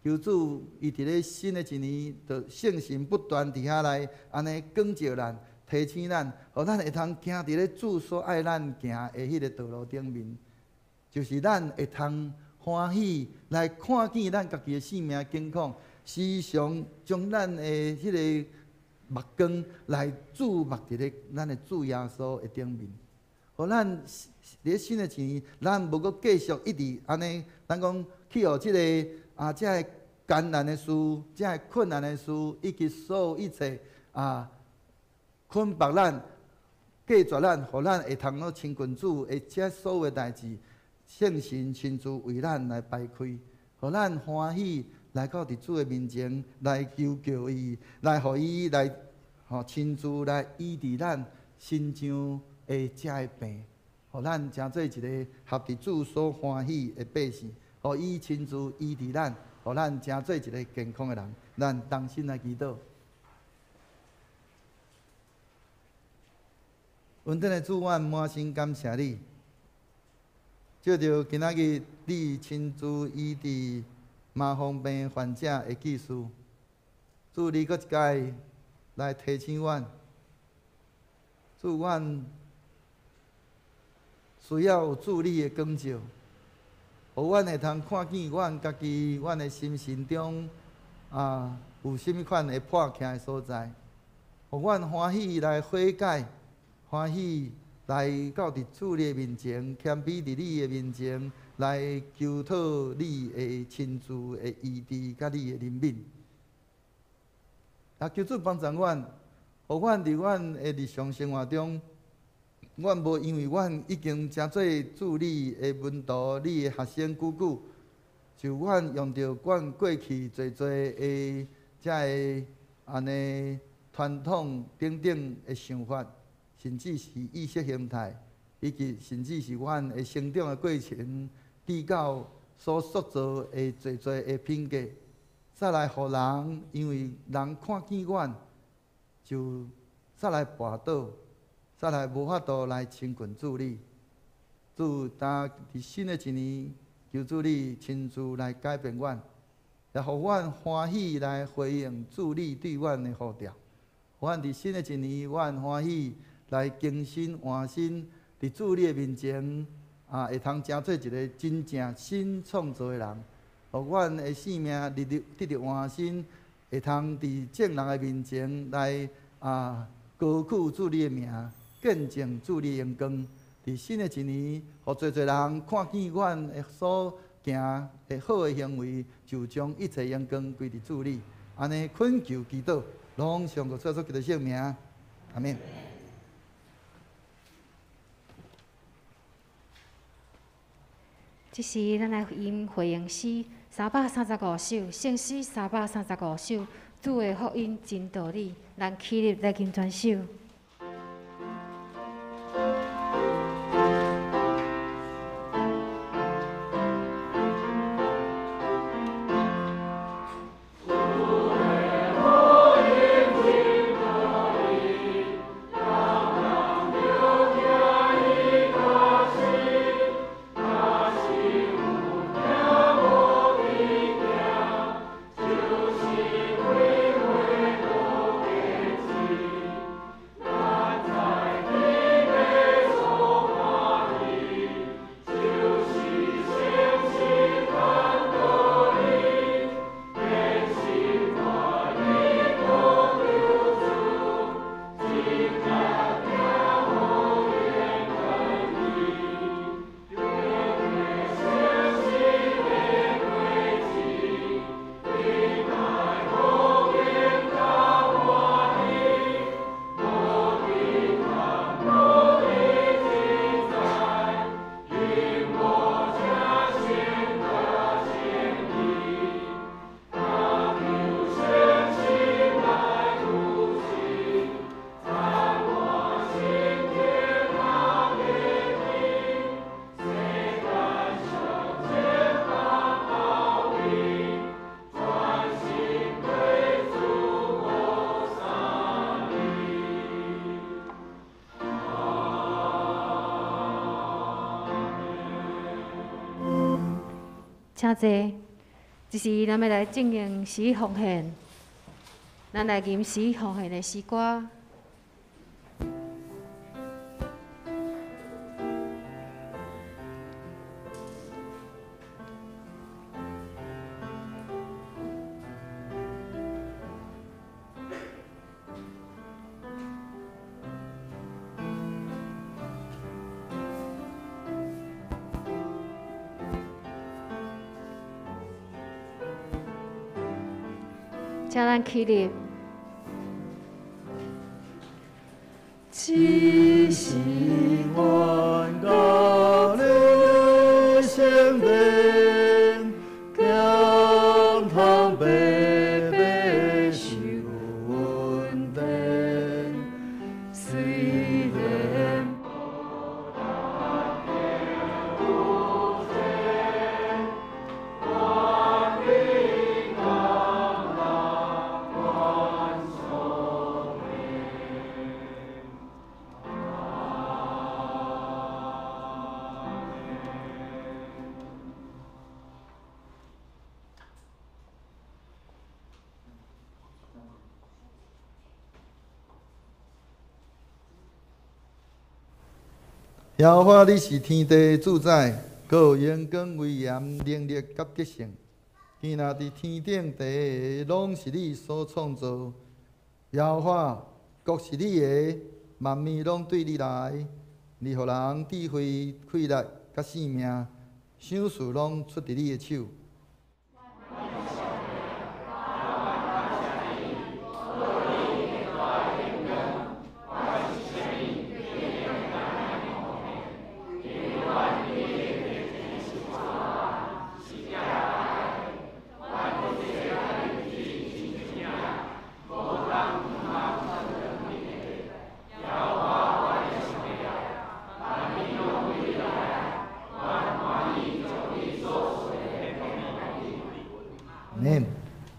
求主伊伫咧新的一年，就圣神不断伫遐来安尼光照咱、提醒咱，互咱会通行伫咧主所爱咱行的迄个道路顶面，就是咱会通欢喜来看见咱家己的生命健康，时常将咱的迄个目光来注目伫咧咱的主耶稣的顶面，互咱伫新的一年，咱无阁继续一直安尼，咱讲去互即个这艰难的事、这困难的事，以及所有一切捆绑咱，隔绝咱，互咱会通咯亲近主的这所有代志，圣神亲自为咱来摆开，互咱欢喜来到伫主的面前来求救伊，来互伊来亲自来医治咱心上的这个病，互咱成做一个合伫主所欢喜的百姓，互伊亲自医治咱，互咱成做一个健康的人。咱同心来祈祷。稳定的主，我满心感谢你，借着今仔日你亲自医治麻风病患者的技术，主你搁一届来提醒阮，主阮需要有主你的光照，互阮会通看见阮家己，阮的心神中有甚物款会破起的所在，互阮欢喜来悔改。欢喜来到伫主你的面前，谦卑伫你的面前来求讨你的亲自的医治，甲你的怜悯。也求主帮助阮，互阮伫阮的日常生活中，阮无因为阮已经诚做主你的门徒、你的学生久久，就阮用着阮过去侪的遮个安尼传统等等的想法。甚至是意识形态，以及甚至是阮的成长的过程，比较所塑造的侪的品格，再来互人，因为人看见阮，就再来跋倒，再来无法度来亲近主你。主，当伫新的一年，求主你亲自来改变阮，来互阮欢喜来回应主你对阮的呼召。互阮伫新的一年，阮欢喜。来更新换新，伫主你的面前，会通成做一个真正新创造的人，互阮的性命得到换新，会通伫众人的面前来高举主你的名，见证主你的荣光。伫新的一年，互侪人看见阮的所行的好的行为，就将一切荣光归伫主你。安尼恳求祈祷，拢上个说出佢的圣名，阿免。这是咱来因回应诗335首，圣诗335首，主的福音真道理，咱起立来吟全首。请坐，这是咱要来进行诗奉献，咱来吟诗奉献的诗歌。请咱起立。只是万高的圣殿，强倘白白受恩典，虽然耶和华你是天地主宰，各阳光威严、能力甲德性，天若伫天顶地下，拢是你所创造。耶和华，国是你的，万物拢对你来，你互人智慧、气力甲性命，想事拢出伫你的手。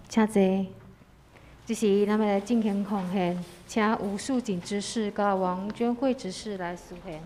请坐。这时，咱们来进行奉献，请吴素锦执事甲王娟慧执事来书献。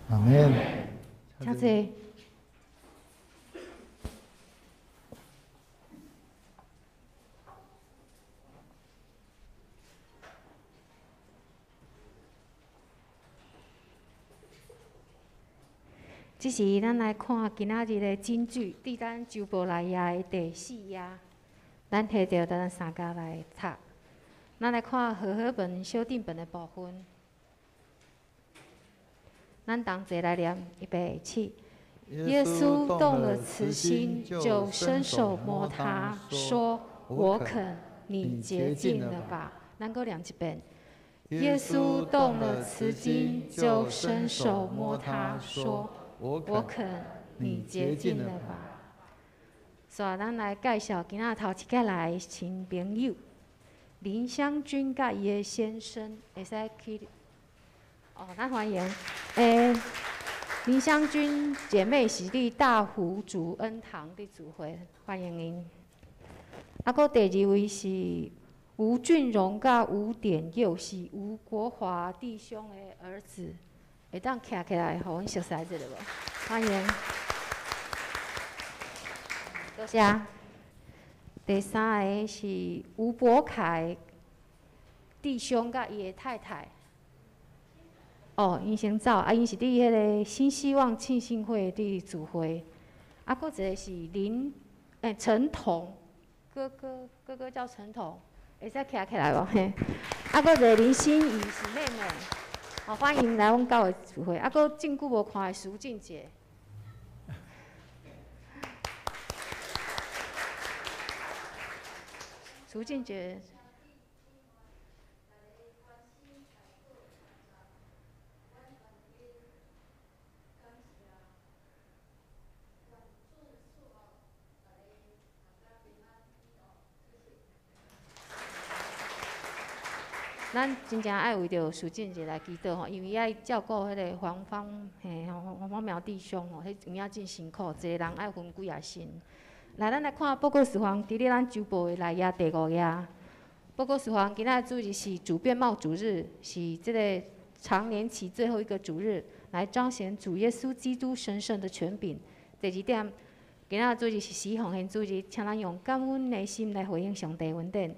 阿门。请坐。这是咱来看今仔日的金句，伫咱周报内页的第4页，咱摕到咱三家来读。咱来看和合本修订本的部分，咱同齐来念，预备起。耶稣动了慈心，就伸手摸他，说：“我肯，你洁净了吧。”咱搁念一遍。耶稣动了慈心，就伸手摸他，说：“我肯，你洁净了吧。”所咱来介绍今仔头一届来的新朋友，林湘君甲伊的先生，会使去咱欢迎林湘君姐妹是伫大湖主恩堂的主会，欢迎您。搁第2位是吴俊荣甲吴典佑，是吴国华弟兄的儿子，会当徛起来，互阮熟悉一下无？欢迎。多谢。第3个是吴博凯弟兄甲伊的太太。因先走，因是伫迄个新希望庆信会伫主会。搁一个是陈彤，哥哥叫陈彤，会使徛起来无？嘿。搁一个林心怡是妹妹，欢迎来阮教会主会。搁真久无看的苏静姐。苏静姐。咱真正爱为着苏静姐来祈祷吼，因为爱照顾迄个黄芳苗弟兄吼，迄有影真辛苦，一个人爱分几啊身。来，咱来看报告事项，伫咧咱周报的内页第5页。报告事项今仔主日是主变貌主日，是这个常年期最后一个主日，来彰显主耶稣基督神圣的权柄。第2点，今仔主日是死奉献主日，请咱用感恩的心来回应上帝恩典。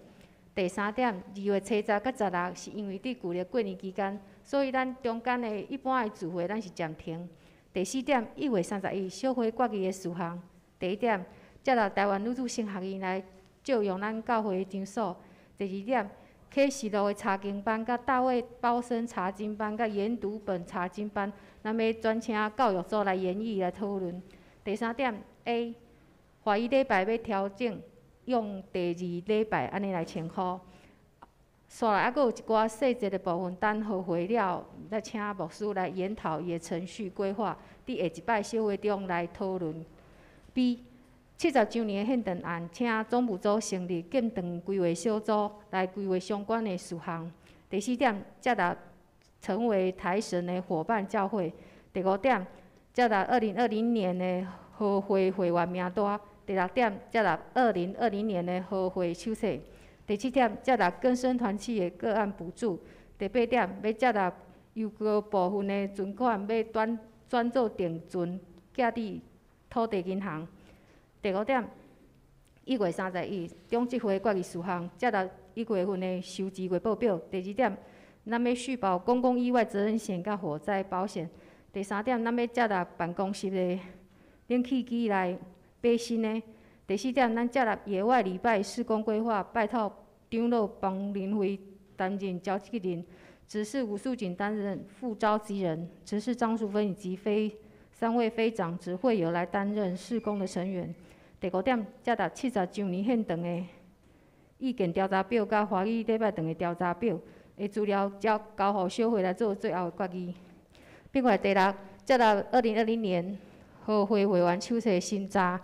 第3点，2月初10甲16是因为伫旧历过年期间，所以咱中间的一般的聚会咱是暂停。第4点，1月31小会决议的事项。第1点，接纳台湾女子性学院来借用咱教会的场所。第2点，启示录的查经班、甲大卫包生查经班、甲研读本查经班，咱要专请教育组来研议来讨论。第3点 A， 华语礼拜要调整。用第2礼拜安尼来称呼，煞来阁有一寡细节的部分，等好会了，来请牧师来研讨伊的程序规划，伫下一摆小会中来讨论。B， 70周年的献堂案，请总务组成立建堂规划小组来规划相关的事项。第4点，接纳成为台神的伙伴教会。第5点，接纳2020年的和会会员名单。第6点，接纳2020年的和会手册。第7点，接纳更生团契的个案补助。第8点，要接纳优过部分的存款要转做定存，寄伫土地银行。第5点，1月31中执会决议事项，接纳1月份的收支月报表。第2点，咱要续保公共意外责任险甲火灾保险。第3点，咱要接纳办公室的冷气机来买新的。第4点，咱接纳野外礼拜施工规划，拜托长老帮林辉担任召集人，指示吴素锦担任副召集人，指示张淑芬以及3位非长职会友来担任施工的成员。第5点，接纳70周年献堂的意见调查表，甲华语礼拜堂的调查表的资料交互小会来做最后的决议。另外第6，接纳2020年和会会员手册审查，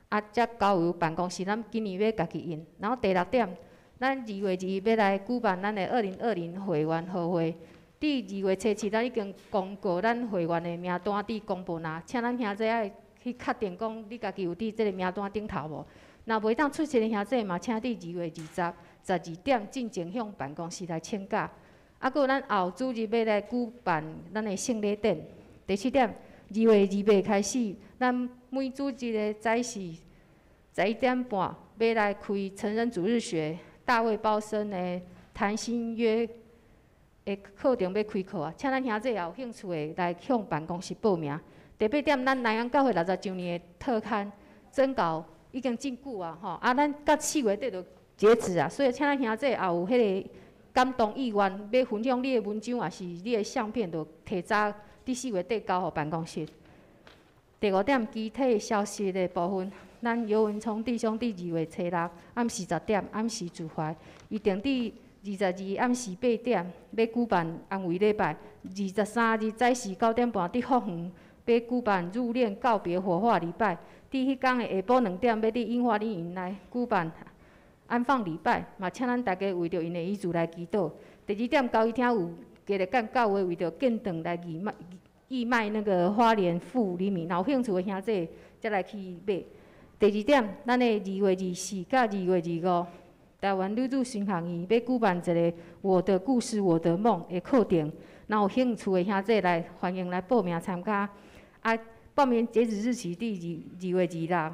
才交由办公室，咱今年要家己印。然后第6点，咱2月2日要来举办咱的2020会员和会。伫2月初7，咱已经公告咱会员的名单伫公布啦，请咱兄弟爱去确定讲你家己有伫即个名单顶头无。若袂当出席的兄弟嘛，请伫2月20、12点进前向办公室来请假。搁有咱后主日要来举办咱的圣礼典。第7点，2月2日开始，咱每主日的早时11点半要来开成人主日学，大卫包生的谈新约的课程要开课啊，请咱兄弟也有兴趣的来向办公室报名。第八点，咱南洋教会60周年的特刊征稿已经真久啊，吼！啊，咱到4月底就截止啊，所以请咱兄弟也有迄个感动意愿，要分享你的文章，也是你的相片，就提早伫4月底交互办公室。第5点，具体消息的部分，咱尤文聪弟兄伫2月初6暗时10点暗时自怀，预定伫22暗时8点要举办安慰礼拜，23日早时9点半伫福园要举办入殓告别火化礼拜，伫迄天的下晡2点要伫樱花林园内举办安放礼拜，嘛请咱大家为着因的遗嘱来祈祷。第2点，交易厅有加入干教会为着建堂来义卖那个花莲富里面，有兴趣的兄弟才来去买。第2点，咱的2月24甲2月25，台湾女子新学院要举办一个我的故事我的梦的课程，若有兴趣的兄弟来欢迎来报名参加。啊，报名截止日期伫2月26。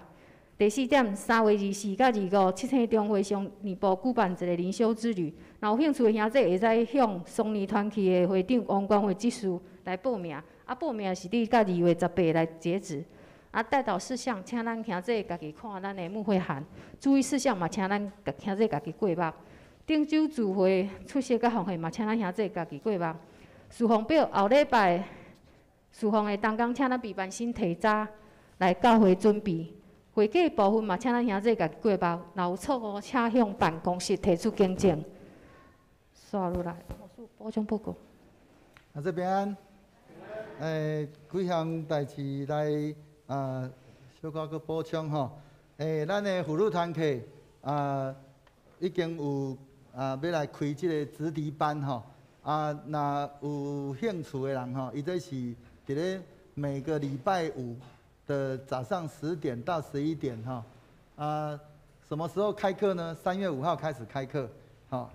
第4点，3月24甲25，七星中会上年部举办一个灵修之旅。若有兴趣的兄弟会使向松尼团契的会长王冠伟执事来报名。啊，报名是伫甲2月18来截止。啊，带导事项，请咱兄弟家己看咱的牧会函。注意事项嘛，请咱兄弟家己过目。顶周聚会出席甲奉献嘛，请咱兄弟家己过目。事项表后礼拜。事项的当天，请咱备办先提早来教会准备。会计部分嘛，请咱兄弟家己过目。若有错误，请向办公室提出更正。刷落来，补充报告。这边，几项代志来小可去补充吼。咱的妇女团契已经有要来开这个子弟班吼。若有兴趣的人吼，伊这是伫咧每个礼拜5的早上10点到11点哈。什么时候开课呢？3月5号开始开课。好，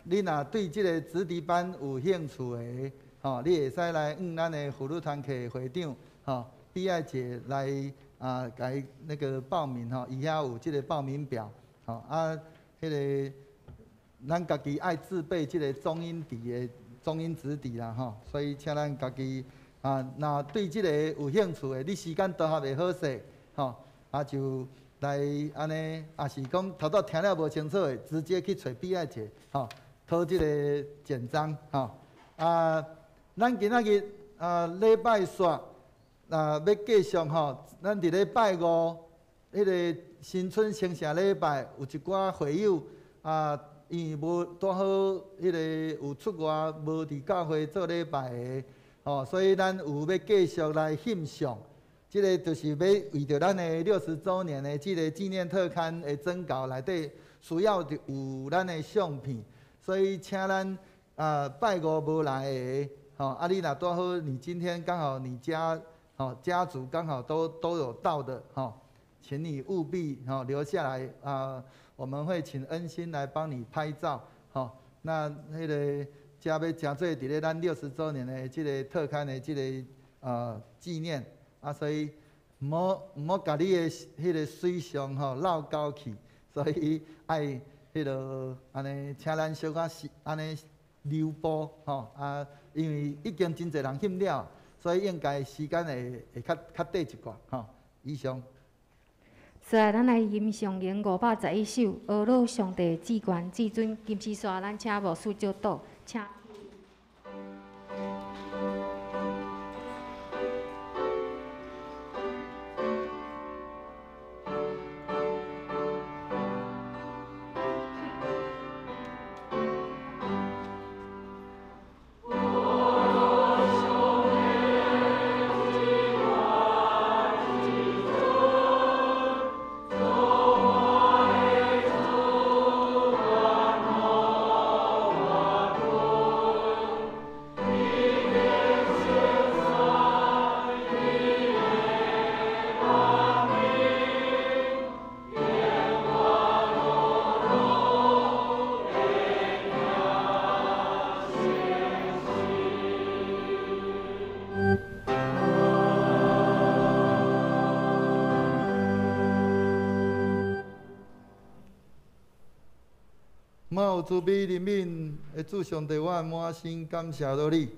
你若对这个子弟班有兴趣的，吼，你会使来咱的妇女团契会长，吼，毕爱姐来来那个报名吼，以下有这个报名表，吼迄个咱家己爱自备这个中音笛的中音子笛啦，吼，所以请咱家己若对这个有兴趣的，你时间都还袂好势，吼，就来安尼，也是讲头听了无清楚的，直接去找毕爱姐，吼。讨这个简章，吼咱今仔日礼拜煞要继续吼，咱伫礼拜5迄个新春升城礼拜有一寡会友因为无拄好迄个有出外无伫教会做礼拜的，吼，所以咱有要继续来献上。即个就是要为着咱的60周年的即个纪念特刊的征稿内底，需要有咱的相片。所以，请咱拜5无来的，吼，你若拄好，你今天刚好你家族刚好都有到的，吼，请你务必留下来我们会请恩心来帮你拍照，吼。那迄个加要诚做伫咧咱60周年的即个特刊的即个纪念所以毋好甲你的迄个水上落高去，所以爱。迄落安尼，请咱小可安尼留步吼因为已经真侪人欠了，所以应该时间会较短一寡吼。以上。接下来，咱来吟上咏511首，阿罗上帝至权至尊，金丝刷，咱请牧师教导，请。有慈悲怜悯的主上帝，我满心感谢到你，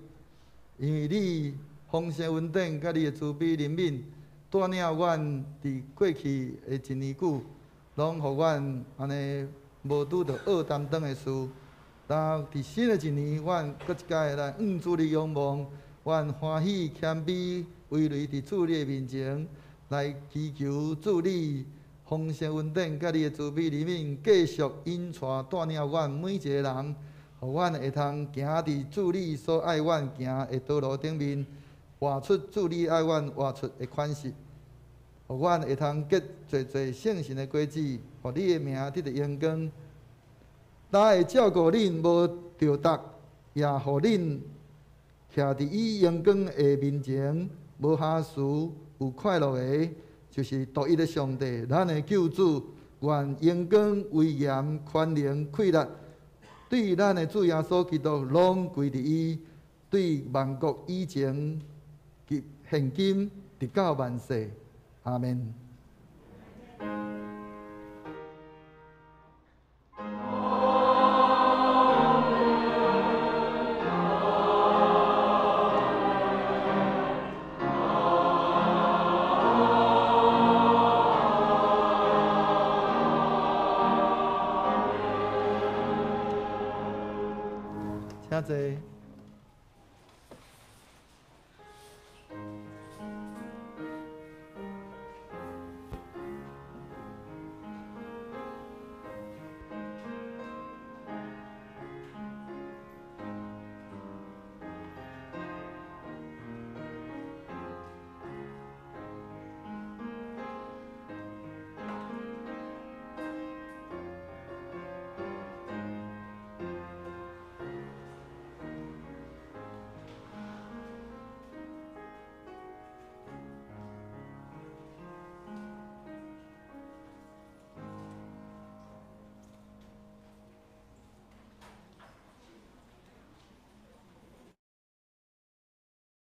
因为你丰盛稳定，甲你的慈悲怜悯，带领阮伫过去的一年久，拢互阮安尼无拄着恶担当的事。当伫新的一年，阮搁一届来主你仰望，阮欢喜谦卑，围累伫主你的面前，来祈求主你丰盛稳定，甲你的慈悲怜悯，继续引带带领阮每一个人，互阮会通行伫主你所爱阮行的道路顶面，活出主你爱阮活出的款式，互阮会通结做圣神的果子，互你的名得到荣光。他会照顾恁无着达，也互恁徛伫伊阳光的面前，无下事，有快乐的，就是独一的上帝，咱的救主。愿阳光、威严、权能、快乐，对咱的主耶稣基督拢归伫伊，对万国以前及现今直到万世。阿门。请坐。